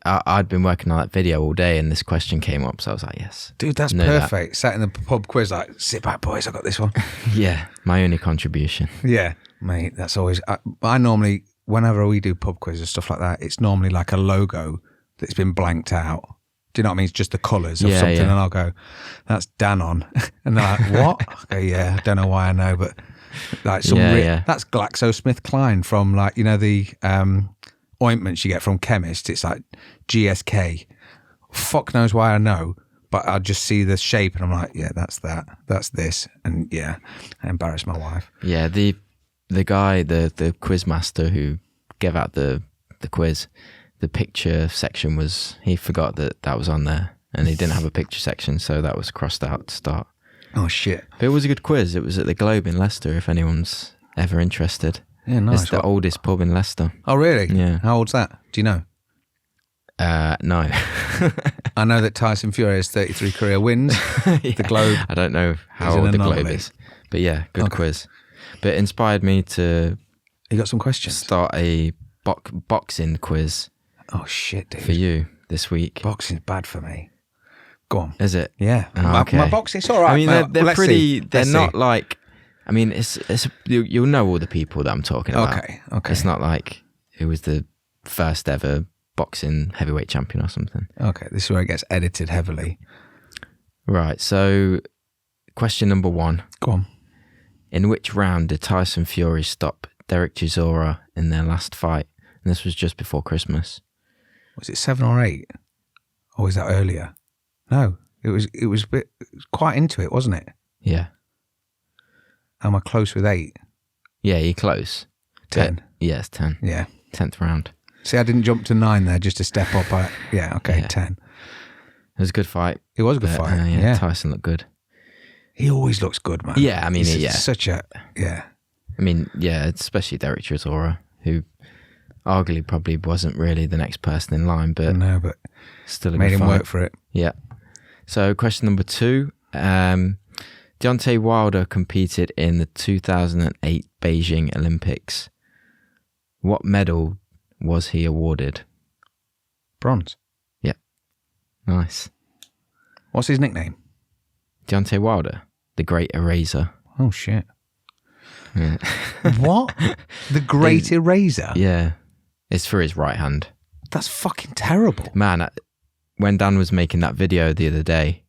I'd been working on that video all day and this question came up. So I was like, yes. Dude, that's perfect. Sat in the pub quiz like, sit back, boys, I got this one. Yeah, my only contribution. Yeah, mate, that's always... I normally... Whenever we do pub quiz and stuff like that, it's normally like a logo that's been blanked out. Do you know what I mean? It's just the colours of something, and I'll go, "That's Dan on," and they're like, "What?" I go, "Yeah, I don't know why I know, but like that's GlaxoSmithKline from like the ointments you get from chemists. It's like GSK. Fuck knows why I know, but I just see the shape and I'm like, yeah, that's this, and I embarrass my wife. Yeah, the guy, the quiz master who gave out the quiz, the picture section he forgot that was on there, and he didn't have a picture section, so that was crossed out to start. Oh shit! But it was a good quiz. It was at the Globe in Leicester. If anyone's ever interested, yeah, nice. It's the oldest pub in Leicester. Oh really? Yeah. How old's that? Do you know? No. I know that Tyson Fury has 33 career wins. The Globe. I don't know how old the Globe is, but yeah, good quiz. But it inspired me to... You got some questions? Start a boxing quiz. Oh, shit, dude. For you this week. Boxing's bad for me. Go on. Is it? Yeah. Oh, okay. My boxing's all right. I mean, they're pretty... They're not see. like... I mean, it's you'll know all the people that I'm talking about. Okay. It's not like it was the first ever boxing heavyweight champion or something. Okay, this is where it gets edited heavily. Right, so question number 1. Go on. In which round did Tyson Fury stop Derek Chisora in their last fight? And this was just before Christmas. Was it 7 or 8? Or was that earlier? No, it was a bit quite into it, wasn't it? Yeah. Am I close with 8? Yeah, you're close. 10. Yeah, it's 10. Yeah. 10th round. See, I didn't jump to 9 there just to step up. Yeah. 10. It was a good fight. It was a good fight. Yeah, Tyson looked good. He always looks good, man. Yeah, I mean, He's such a, yeah. I mean, yeah, especially Derek Chisora, who arguably probably wasn't really the next person in line, but No, but still a made good him fight. work for it. Yeah. So question number 2, Deontay Wilder competed in the 2008 Beijing Olympics. What medal was he awarded? Bronze. Yeah. Nice. What's his nickname? Deontay Wilder, the Great Eraser. Oh, shit. Yeah. What? The Great Eraser? Yeah. It's for his right hand. That's fucking terrible. Man, when Dan was making that video the other day,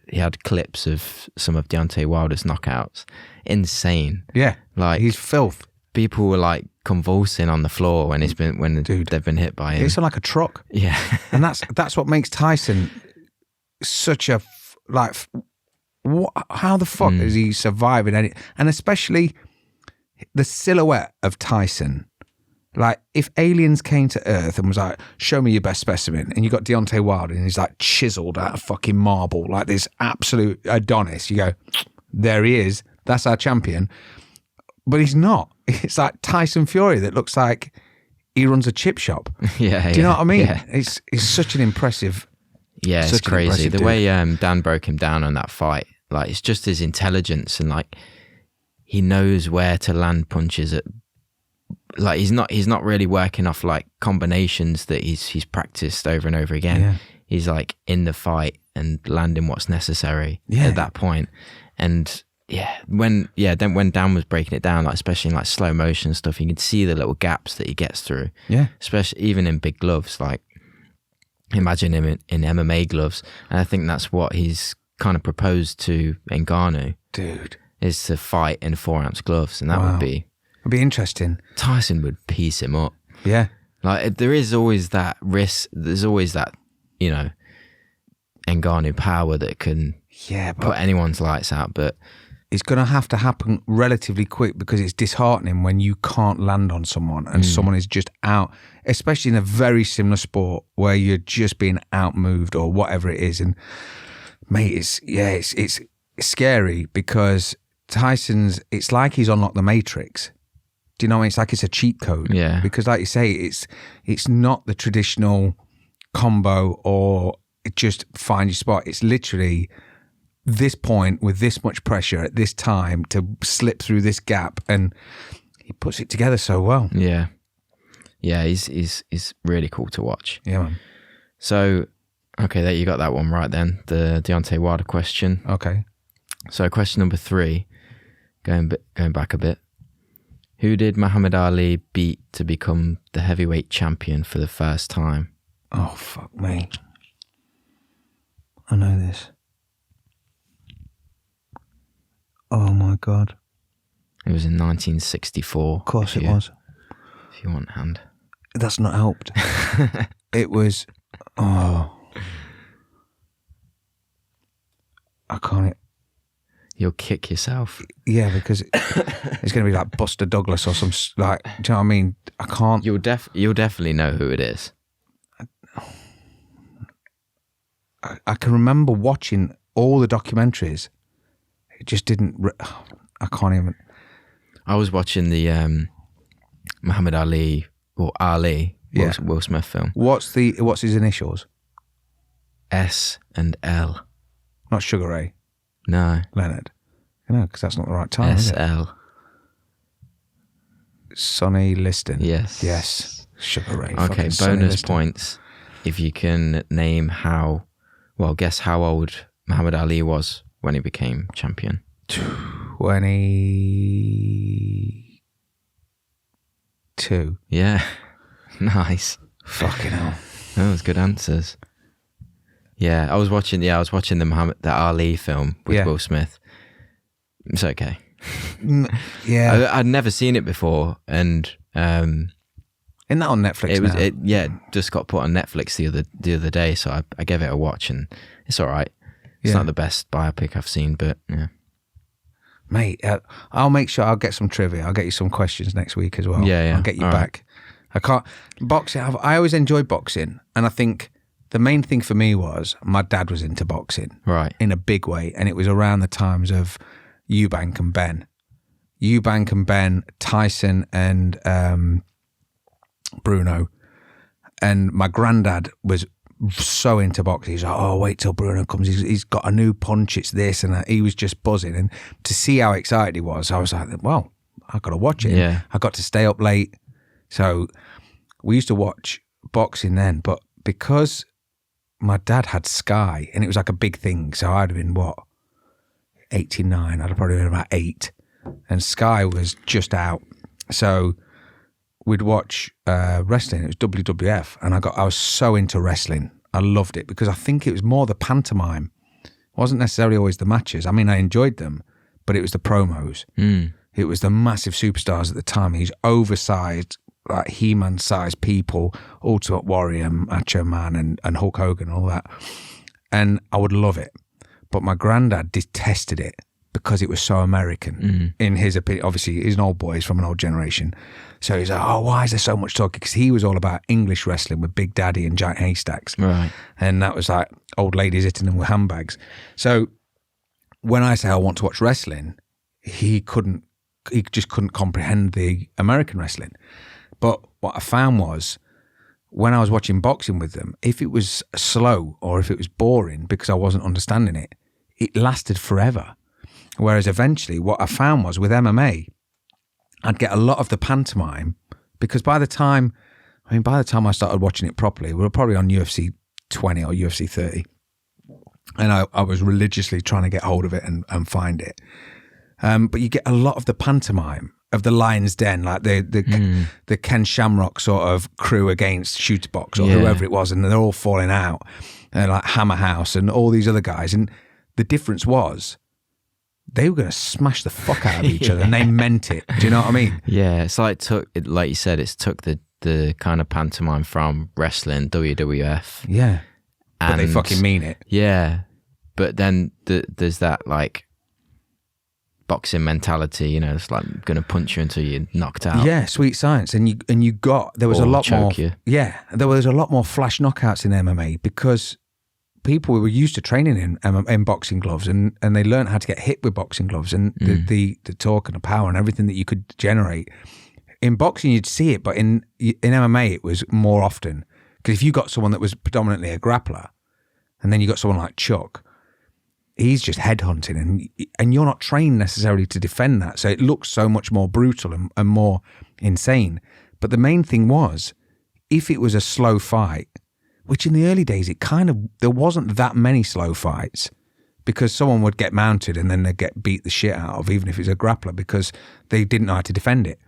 he had clips of some of Deontay Wilder's knockouts. Insane. Yeah. Like, he's filth. People were like convulsing on the floor when they've been hit by him. It's like a truck. Yeah. And that's what makes Tyson such a, how the fuck is he surviving? And especially the silhouette of Tyson. Like, if aliens came to Earth and was like, show me your best specimen, and you got Deontay Wilder and he's like chiseled out of fucking marble, like this absolute Adonis, you go, there he is, that's our champion. But he's not. It's like Tyson Fury that looks like he runs a chip shop. Yeah. Do you know what I mean? Yeah. It's such an impressive. Yeah, it's such an crazy. impressive The dude. way Dan broke him down on that fight, like, it's just his intelligence, and like he knows where to land punches at. Like, he's not really working off like combinations that he's practiced over and over again. Yeah. He's like in the fight and landing what's necessary Yeah. at that point. And when Dan was breaking it down, like especially in like slow motion stuff, you can see the little gaps that he gets through. Yeah. Especially even in big gloves, like imagine him in MMA gloves. And I think that's what he's kind of proposed to Ngannou, Dude. is to fight in 4-ounce gloves, and that Wow. would be. It'd be interesting. Tyson would piece him up. Yeah. Like, there is always that risk. There's always that, Ngannou power that can Yeah, but put anyone's lights out. But it's going to have to happen relatively quick, because it's disheartening when you can't land on someone and someone is just out, especially in a very similar sport where you're just being outmoved or whatever it is. And mate, it's scary, because Tyson's, it's like he's unlocked the Matrix. Do you know what I mean? It's like it's a cheat code. Yeah. Because like you say, it's not the traditional combo or just find your spot. It's literally this point with this much pressure at this time to slip through this gap, and he puts it together so well. yeah, he's really cool to watch. Yeah, man. So, okay, there you got that one right then. The Deontay Wilder question. Okay. So question number 3, going back a bit. Who did Muhammad Ali beat to become the heavyweight champion for the first time? Oh, fuck me. I know this. Oh, my God. It was in 1964. Of course it was. If you want a hand. That's not helped. It was, I can't. You'll kick yourself. Yeah, because it's going to be like Buster Douglas or some, like, do you know what I mean? I can't. You'll definitely know who it is. I can remember watching all the documentaries. It just didn't. I can't even. I was watching the Muhammad Ali or Ali Yeah. Will Smith film. What's his initials? S and L. Not Sugar Ray No. Leonard. No, because that's not the right time. Is it? SL. Sonny Liston. Yes. Yes. Sugar Ray. Okay, Fucking Sonny bonus Liston. points if you can name guess how old Muhammad Ali was when he became champion. 22. Yeah. Nice. Fucking hell. That was good answers. Yeah, I was watching the Ali film with Yeah. Will Smith. It's okay. Yeah. I'd never seen it before, and Isn't that on Netflix now? it just got put on Netflix the other day, so I gave it a watch, and it's all right. It's Yeah. not the best biopic I've seen, but yeah. Mate, I'll make sure I'll get some trivia. I'll get you some questions next week as well. Yeah. I'll get you All back. I can't... Boxing, I always enjoyed boxing, and I think the main thing for me was my dad was into boxing. Right. In a big way, and it was around the times of Eubank and Ben, Tyson and Bruno. And my granddad was so into boxing. He's like, oh, wait till Bruno comes. He's got a new punch. It's this and that. He was just buzzing. And to see how excited he was, I was like, well, I've got to watch it. Yeah. I got to stay up late. So we used to watch boxing then. But because my dad had Sky, and it was like a big thing. So I'd have been, 89. I'd have probably been about 8. And Sky was just out. So we'd watch wrestling. It was WWF, and I was so into wrestling. I loved it because I think it was more the pantomime. It wasn't necessarily always the matches. I mean, I enjoyed them, but it was the promos. It was the massive superstars at the time. These oversized, like He-Man sized people, Ultimate Warrior, Macho Man, and Hulk Hogan, and all that. And I would love it, but my granddad detested it because it was so American in his opinion. Obviously, he's an old boy, he's from an old generation. So he's like, oh, why is there so much talking? Because he was all about English wrestling with Big Daddy and giant haystacks. Right. And that was like old ladies hitting them with handbags. So when I say I want to watch wrestling, he just couldn't comprehend the American wrestling. But what I found was when I was watching boxing with them, if it was slow or if it was boring because I wasn't understanding it, it lasted forever. Whereas eventually what I found was with MMA, I'd get a lot of the pantomime because by the time I started watching it properly, we were probably on UFC 20 or UFC 30. And I was religiously trying to get hold of it and find it. But you get a lot of the pantomime of the Lion's Den, like the Ken Shamrock sort of crew against Shooterbox or whoever it was, and they're all falling out, and like Hammer House and all these other guys. And the difference was they were going to smash the fuck out of each other, and they meant it. Do you know what I mean? Yeah, it's like like you said, it's took the kind of pantomime from wrestling, WWF. Yeah, but and they fucking mean it. Yeah, but then there's that like boxing mentality, you know, it's like going to punch you until you're knocked out. Yeah, sweet science, and you got there was Or a lot more. choke you. Yeah, there was a lot more flash knockouts in MMA because people were used to training in boxing gloves, and they learned how to get hit with boxing gloves, and the torque and the power and everything that you could generate. In boxing, you'd see it, but in MMA, it was more often because if you got someone that was predominantly a grappler, and then you got someone like Chuck, he's just headhunting, and you're not trained necessarily to defend that, so it looks so much more brutal and more insane. But the main thing was, if it was a slow fight, which in the early days, there wasn't that many slow fights because someone would get mounted and then they'd get beat the shit out of, even if it's a grappler, because they didn't know how to defend it.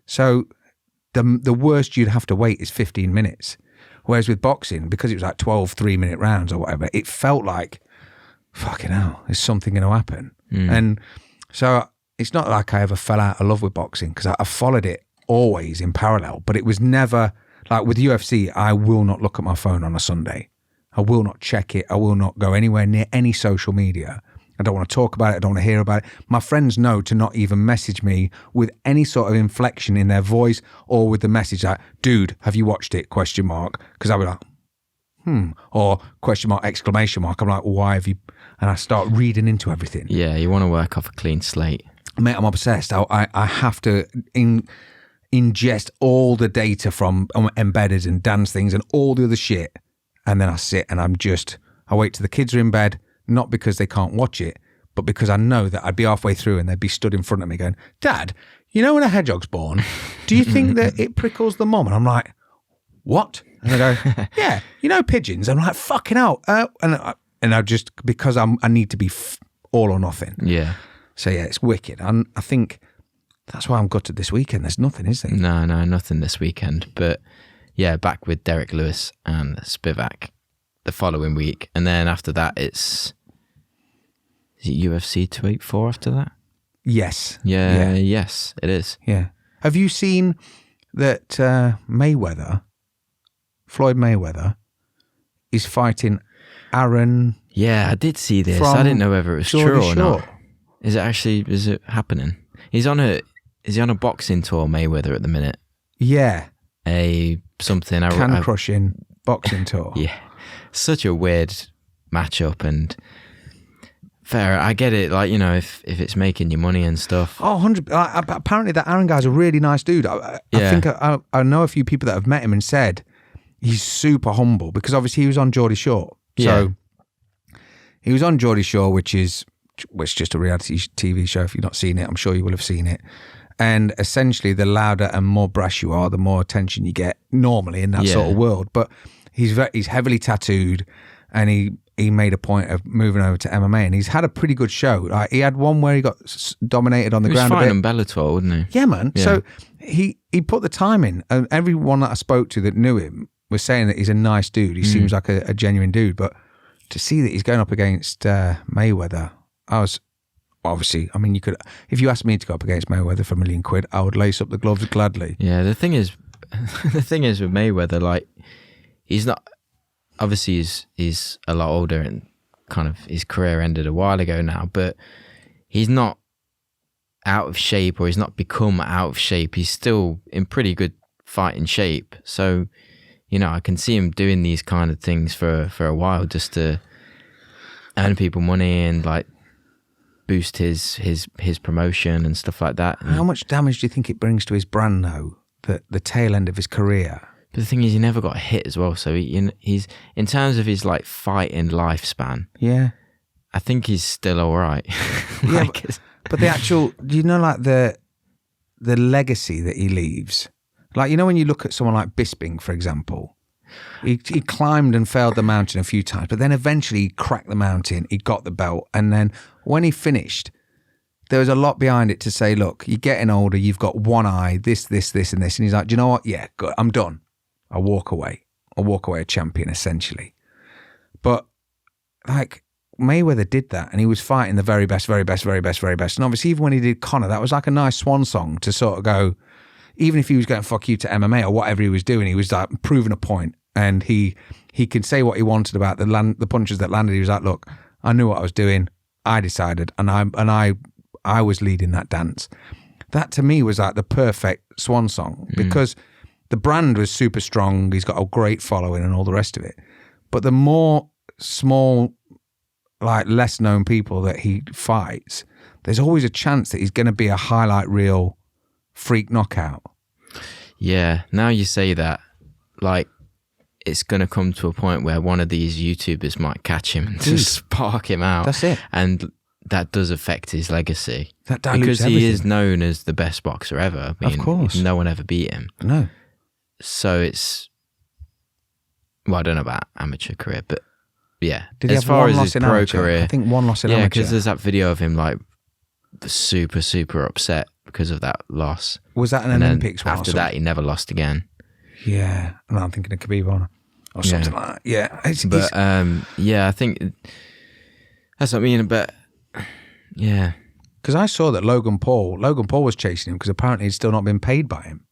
So the worst you'd have to wait is 15 minutes. Whereas with boxing, because it was like 12 3-minute rounds or whatever, it felt like, fucking hell, is something going to happen? And so it's not like I ever fell out of love with boxing because I followed it always in parallel, but it was never... Like with UFC, I will not look at my phone on a Sunday. I will not check it. I will not go anywhere near any social media. I don't want to talk about it. I don't want to hear about it. My friends know to not even message me with any sort of inflection in their voice or with the message like, dude, have you watched it? ? Because I'll be like, or ? I'm like, why have you? And I start reading into everything. Yeah, you want to work off a clean slate. Mate, I'm obsessed. I have to ingest all the data from embedded and Dan's things and all the other shit, and then I sit and I wait till the kids are in bed, not because they can't watch it, but because I know that I'd be halfway through and they'd be stood in front of me going, Dad, you know when a hedgehog's born, do you think that it prickles the mum? And I'm like, what? And they go, yeah, you know pigeons. I'm like, fucking hell. And I just, because I need to be all or nothing. Yeah. So yeah, it's wicked. And I think that's why I'm gutted this weekend. There's nothing, is there? No, nothing this weekend. But yeah, back with Derek Lewis and Spivak. the following week, and then after that is it UFC 284 after that? Yes. Yeah. Yes, it is. Yeah. Have you seen that Floyd Mayweather, is fighting Aaron? Yeah, I did see this. From I didn't know whether it was Geordie true or Shore. not. Is it happening? Is he on a boxing tour, Mayweather, at the minute? Yeah. Something Crushing boxing tour. Yeah. Such a weird matchup, and fair. I get it. Like, you know, if it's making you money and stuff. Oh, 100. Apparently that Aaron guy's a really nice dude. I think I know a few people that have met him and said he's super humble, because obviously he was on Geordie Shore. So he was on Geordie Shore, which is just a reality TV show. If you've not seen it, I'm sure you will have seen it. And essentially, the louder and more brash you are, the more attention you get normally in that sort of world. But he's heavily tattooed, and he made a point of moving over to MMA, and he's had a pretty good show. Like, he had one where he got dominated on the ground a bit. He was fighting on Bellator, wasn't he? Yeah, man. Yeah. So he put the time in, and everyone that I spoke to that knew him was saying that he's a nice dude. He seems like a genuine dude. But to see that he's going up against Mayweather, I was... Obviously, I mean, you could, if you asked me to go up against Mayweather for £1 million, I would lace up the gloves gladly. Yeah, the thing is with Mayweather, like, he's not, obviously he's a lot older, and kind of his career ended a while ago now, but he's not out of shape, or he's not become out of shape. He's still in pretty good fighting shape. So, you know, I can see him doing these kind of things for a while, just to earn people money and, like, boost his promotion and stuff like that. And how much damage do you think it brings to his brand, though, the tail end of his career? But the thing is, he never got hit as well. So he's in terms of his, like, fighting lifespan. Yeah, I think he's still all right. Yeah, but the actual, do you know, like the legacy that he leaves? Like, you know, when you look at someone like Bisping, for example, he climbed and failed the mountain a few times, but then eventually he cracked the mountain, he got the belt, and then when he finished, there was a lot behind it to say, look, you're getting older, you've got one eye, this, and this. And he's like, do you know what? Yeah, good, I'm done. I'll walk away a champion, essentially. But, like, Mayweather did that, and he was fighting the very best, very best, very best, very best. And obviously, even when he did Conor, that was like a nice swan song to sort of go, even if he was going fuck you to MMA or whatever he was doing, he was like proving a point. And he could say what he wanted about the punches that landed. He was like, look, I knew what I was doing. I decided, and I was leading that dance. That to me was like the perfect swan song, because the brand was super strong. He's got a great following and all the rest of it. But the more small, like, less known people that he fights, there's always a chance that he's going to be a highlight reel freak knockout. Yeah, now you say that, like, it's going to come to a point where one of these YouTubers might catch him and just spark him out. That's it. And that does affect his legacy. That dilutes because everything. he is known as the best boxer ever. I mean, of course. No one ever beat him. No. So it's, well, I don't know about amateur career, but yeah. Did he as have far one as loss his in pro amateur? career. I think one loss in yeah, amateur. because there's that video of him, like, super, super upset because of that loss. Was that an And then Olympics one? after that, he never lost again. Yeah. No, I'm thinking of Khabib or something like that. Yeah. Yeah, I think that's what I mean. But yeah, because I saw that Logan Paul was chasing him because apparently he'd still not been paid by him.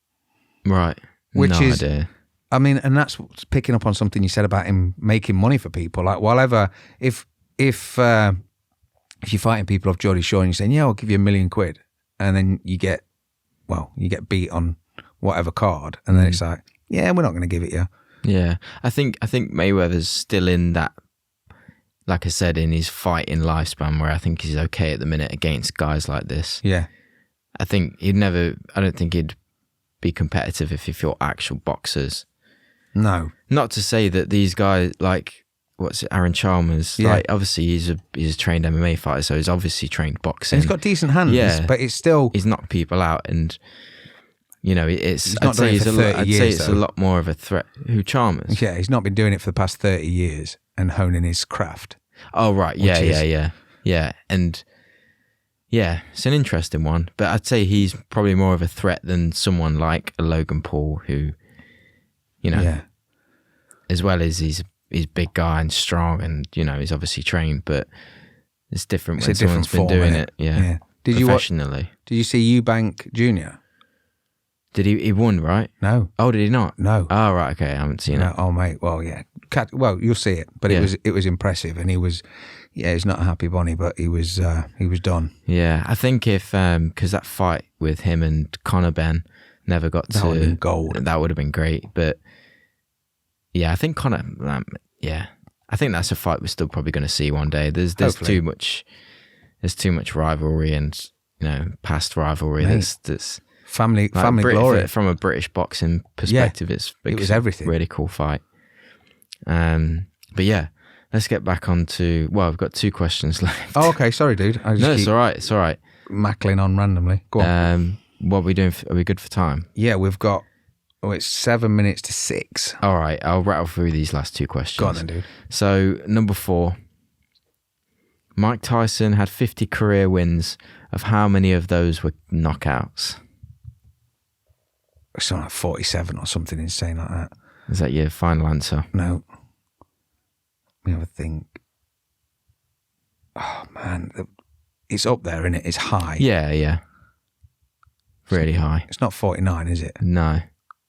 right. Which no is, idea. I mean, and that's picking up on something you said about him making money for people. Like, whatever, if you're fighting people off Geordie Shore and you're saying, yeah, I'll give you £1 million, and then you get beat on whatever card, and then it's like, yeah, we're not going to give it you. Yeah, I think Mayweather's still in that, like I said, in his fighting lifespan, where I think he's okay at the minute against guys like this. Yeah. I don't think he'd be competitive if he fought actual boxers. No. Not to say that these guys, like, Aaron Chalmers, Yeah. like, obviously he's a trained MMA fighter, so he's obviously trained boxing. And he's got decent hands, Yeah. but it's still... He's knocked people out, and you know, He's not done it for 30 years, it's though. a lot more of a threat. Who, Chalmers? Yeah, he's not been doing it for the past 30 years and honing his craft. Oh, right. Yeah, yeah. And yeah, it's an interesting one. But I'd say he's probably more of a threat than someone like a Logan Paul, who, you know, Yeah. as well as he's a big guy and strong, and he's obviously trained, but it's different It's when a different someone's been form, doing innit? it. Yeah. Did you watch? Professionally. Did you see Eubank Jr.? Did he won, right? No. Oh, did he not? No. Oh, right. Okay, I haven't seen No. it. Oh, mate. Well, yeah. Well, you'll see it, but Yeah. it was impressive, and he was. Yeah, he's not a happy bunny, but he was done. Yeah, I think if because that fight with him and Conor Ben never got That would have been gold. That would have been great, but yeah, I think Conor. I think that's a fight we're still probably going to see one day. There's Hopefully. too much. There's too much rivalry and past rivalry. Mate. That's Family like glory. from a British boxing perspective. It was everything. Really cool fight. But yeah, let's get back onto. Well, I've got 2 questions left. Oh, okay. Sorry, dude. I just No, keep it's all right. It's all right. mackling on randomly. Go on. What are we doing? Are we good for time? Yeah, we've got. Oh, it's 7 minutes to 6. All right, I'll rattle through these last 2 questions. Go on then, dude. So, number 4. Mike Tyson had 50 career wins. Of how many of those were knockouts? Something like 47 or something insane like that. Is that your final answer? No. Let me have a think. Oh, man. It's up there, isn't it? It's high. Yeah. Really high. It's not 49, is it? No.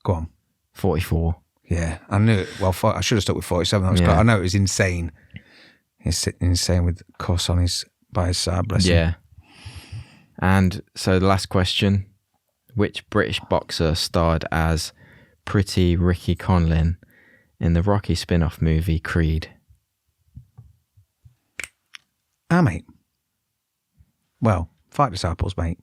Go on. 44. Yeah, I knew it. Well, I should have stuck with 47. That was Yeah. quite, I know it was insane. It's insane with Cuss by his side, bless him. Yeah. And so the last question. Which British boxer starred as Pretty Ricky Conlon in the Rocky spin-off movie Creed? Mate. Well, Fight Disciples, mate.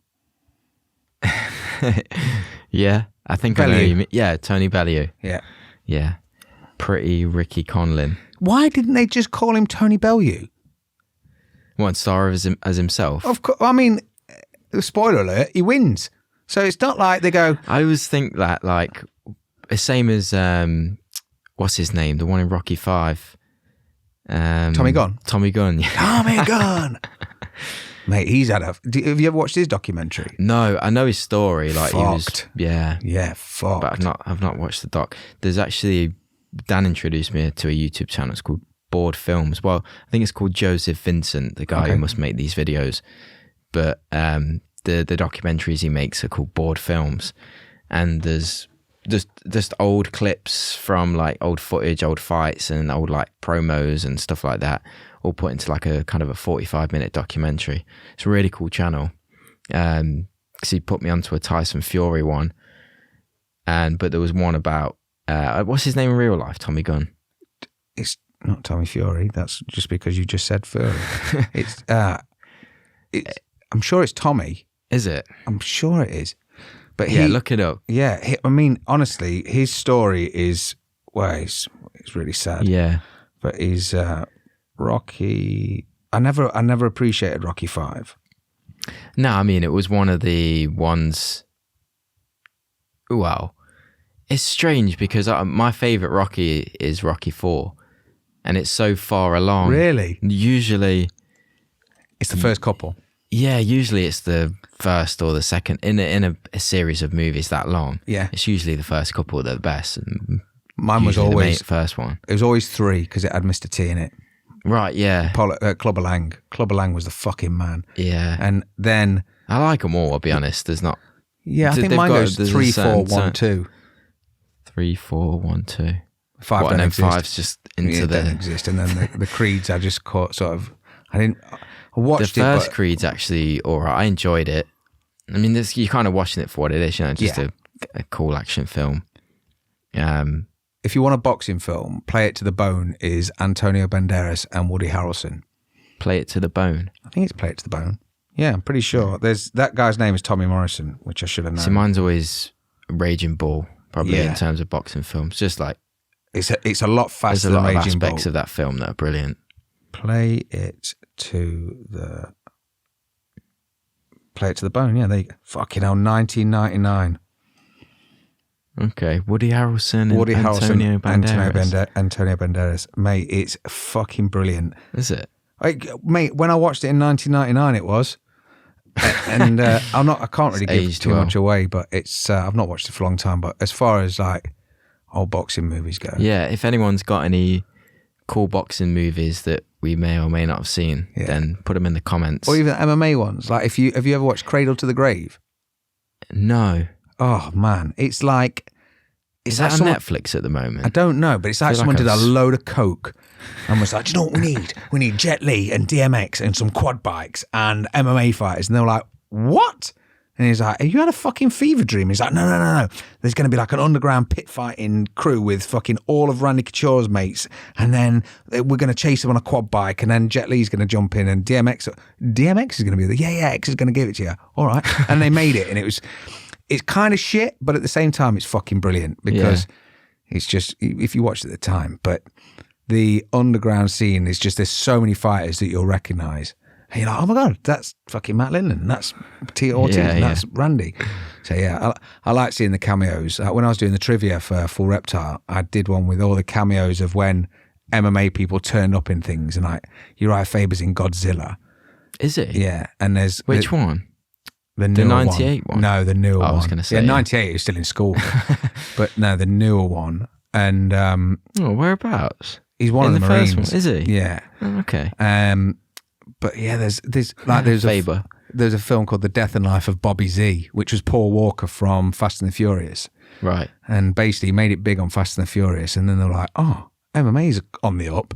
Yeah, I think I know Bellew. you mean. Yeah, Tony Bellew. Yeah. Yeah. Pretty Ricky Conlon. Why didn't they just call him Tony Bellew? What, star as himself? Of course. I mean, spoiler alert, he wins. So it's not like they go, I always think that, like, the same as, what's his name? The one in Rocky 5. Tommy Gunn. Tommy Gunn, yeah. Tommy Gunn. Mate, he's had a. Have you ever watched his documentary? No, I know his story. Like, he was. Fucked. Yeah. Yeah, fuck. But I've not watched the doc. There's actually, Dan introduced me to a YouTube channel. It's called Board Films. Well, I think it's called Joseph Vincent, the guy who must make these videos. But the documentaries he makes are called Board Films, and there's just old clips from like old footage, old fights, and old like promos and stuff like that, all put into like a kind of a 45-minute documentary. It's a really cool channel. Because he put me onto a Tyson Fury one, but there was one about what's his name in real life? Tommy Gunn. It's not Tommy Fury. That's just because you just said Fury. it's I'm sure it's Tommy. Is it? I'm sure it is. But Yeah, look it up. Yeah, I mean, honestly, his story is it's really sad. Yeah. But he's Rocky. I never appreciated Rocky 5. No, I mean, it was one of the ones. Well, it's strange because my favourite Rocky is Rocky 4, and it's so far along. Really? Usually, It's the first couple. yeah. Usually, it's the first or the second in a series of movies that long. Yeah. It's usually the first couple that are the best. And Mine was usually the always first one. It was always 3 because it had Mr. T in it. Right? Yeah. Clubber Lang. Clubber Lang was the fucking man. Yeah. And then I like them all. I'll be honest. There's not. I think They've mine got- goes there's a 3, 4, certain- 1, 2. 3, 4, 1, 2. 5 What, don't and then exist. 5's just into Yeah, don't the. exist. And then the creeds I just caught sort of. I The watched it. first But Creed's actually alright. I enjoyed it. I mean, you're kind of watching it for what it is, just Yeah. a cool action film. if you want a boxing film, Play It to the Bone is Antonio Banderas and Woody Harrelson. Play It to the Bone. I think it's Play It to the Bone. Yeah, I'm pretty sure. There's that guy's name is Tommy Morrison, which I should have known. See, mine's always Raging Bull, probably Yeah. in terms of boxing films. Just like It's a lot there's faster a lot than of Raging Bull. aspects of that film that are brilliant. Play It to the Bone. Yeah, they fucking hell. 1999. Okay, Woody Harrelson and Woody Antonio Harrelson, Banderas. Antonio Banderas. Mate, it's fucking brilliant. Is it? Mate, when I watched it in 1999, it was. And I can't really It's give aged too well. much away, but it's I've not watched it for a long time. But as far as like old boxing movies go, Yeah, if anyone's got any cool boxing movies that we may or may not have seen, then put them in the comments. Or even MMA ones. Like, have you ever watched Cradle to the Grave? No. Oh man, it's like. Is that on Netflix at the moment? I don't know, but it's like someone did a load of coke and was like, do you know what we need? We need Jet Li and DMX and some quad bikes and MMA fighters. And they were like, what? And he's like, have you had a fucking fever dream? He's like, no. There's going to be like an underground pit fighting crew with fucking all of Randy Couture's mates. And then we're going to chase them on a quad bike. And then Jet Li's going to jump in and DMX is going to be there. Yeah, X is going to give it to you. All right. And they made it. And it's kind of shit, but at the same time, it's fucking brilliant because it's just, if you watched it at the time, but the underground scene is just, there's so many fighters that you'll recognise. And you're like, oh my God, that's fucking Matt Lindland, that's T. Ortiz, and that's Randy. So yeah, I like seeing the cameos. When I was doing the trivia for Full Reptile, I did one with all the cameos of when MMA people turned up in things, and like Uriah Faber's in Godzilla. Is it? Yeah, and there's... Which one? The 98 one? No, the newer one. I was going to say. Yeah, 98 is still in school. But no, the newer one. And whereabouts? He's one in of the first Marines. one, is he? Yeah. Oh, okay. But yeah, there's a film called The Death and Life of Bobby Z, which was Paul Walker from Fast and the Furious. Right. And basically he made it big on Fast and the Furious. And then they're like, oh, MMA's on the up.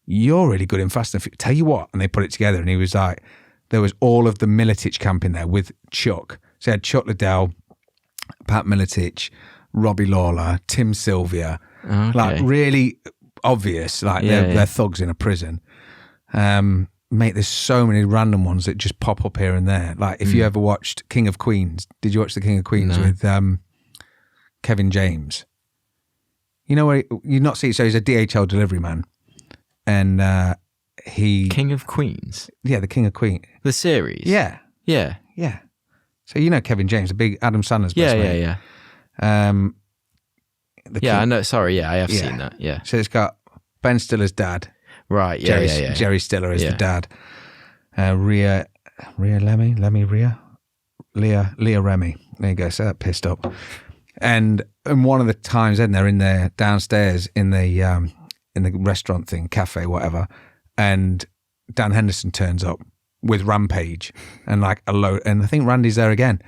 You're really good in Fast and the Furious. Tell you what. And they put it together and he was like, there was all of the Miletich camp in there with Chuck. So he had Chuck Liddell, Pat Miletich, Robbie Lawler, Tim Sylvia. Okay. Like really obvious, like they're thugs in a prison. Mate, there's so many random ones that just pop up here and there. Like if you ever watched King of Queens, did you watch the King of Queens with Kevin James? You know where you've not seen, so he's a DHL delivery man. And King of Queens? Yeah, the King of Queens. The series? Yeah. Yeah. Yeah. So you know Kevin James, the big Adam Sandler's best mate. Yeah. I know. Sorry, yeah, I have seen that. Yeah. So it's got Ben Stiller's dad. Right. Yeah. Jerry Stiller is the dad. Leah Remy. There you go. So that pissed up. And one of the times then they're in there downstairs in the restaurant thing, cafe, whatever, and Dan Henderson turns up with Rampage and like a load, and I think Randy's there again,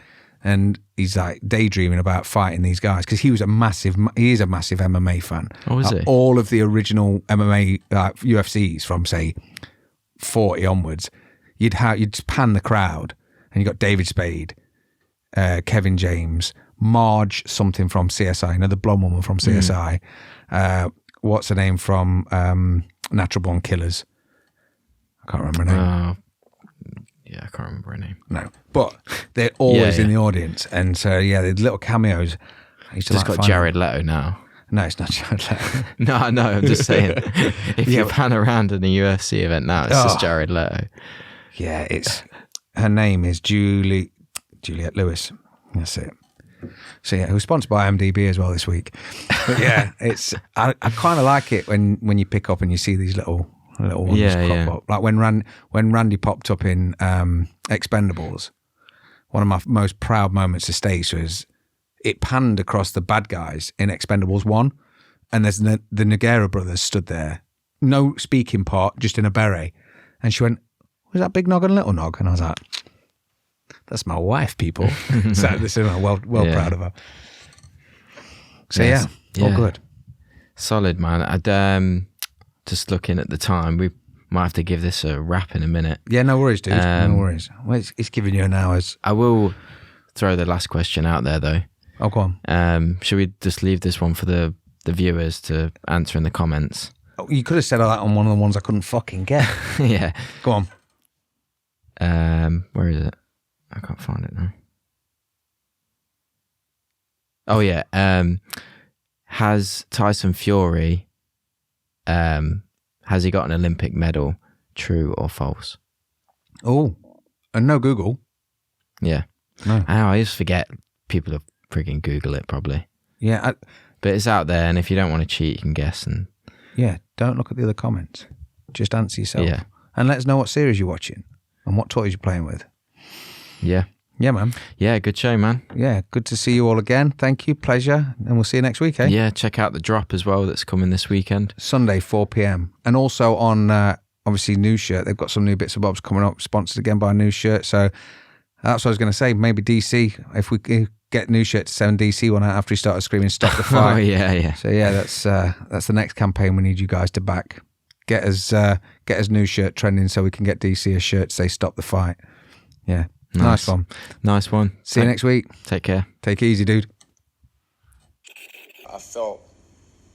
and he's like daydreaming about fighting these guys because he is a massive MMA fan. Oh, is he? All of the original MMA UFCs from say 40 onwards, you'd just pan the crowd, and you got David Spade, Kevin James, Marge something from CSI, the blonde woman from CSI. What's her name from Natural Born Killers? I can't remember her name. I can't remember her name. No, but they're always in the audience, and so the little cameos. Just got Jared Leto now. No, it's not Jared Leto. No, I'm just saying. If you pan around in a UFC event now, it's just Jared Leto. Yeah, her name is Juliette Lewis. That's it. So yeah, it was sponsored by IMDb as well this week. But yeah, I kind of like it when you pick up and you see these little ones crop up. Like when Randy popped up in Expendables, one of my most proud moments of stage was it panned across the bad guys in Expendables 1, and there's the Nogueira brothers stood there, no speaking part, just in a beret, and she went, "Was that Big Nog and Little Nog?" And I was like, that's my wife, people. So this is well proud of her. So all good. Solid, man. I'd just looking at the time, we might have to give this a wrap in a minute. Yeah, no worries, dude. No worries. Well, it's giving you an hour's. I will throw the last question out there though. Oh, go on. Should we just leave this one for the viewers to answer in the comments? Oh, you could have said that on one of the ones I couldn't fucking get. Yeah. Go on. Where is it? I can't find it now. Oh yeah. Has Tyson Fury has he got an Olympic medal? True or false? Oh, and no Google. Yeah. No. I just forget people have freaking Google it probably. Yeah. But it's out there, and if you don't want to cheat, you can guess. And yeah, don't look at the other comments. Just answer yourself. Yeah. And let us know what series you're watching and what toys you're playing with. Yeah. Yeah, man. Yeah, good show, man. Yeah, good to see you all again. Thank you. Pleasure. And we'll see you next week, eh? Yeah, check out the drop as well that's coming this weekend. Sunday, 4 p.m. And also on, obviously, New Shirt. They've got some new bits and bobs coming up, sponsored again by New Shirt. So that's what I was going to say. Maybe DC, if we get New Shirt to send DC one out after he started screaming, stop the fight. Oh, yeah. So, yeah, that's the next campaign we need you guys to back. Get us New Shirt trending so we can get DC a shirt to say stop the fight. Yeah. Nice one. Nice one. See you next week. Take care. Take it easy, dude. I felt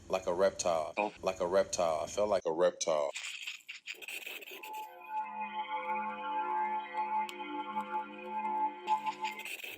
like a reptile. Like a reptile. I felt like a reptile.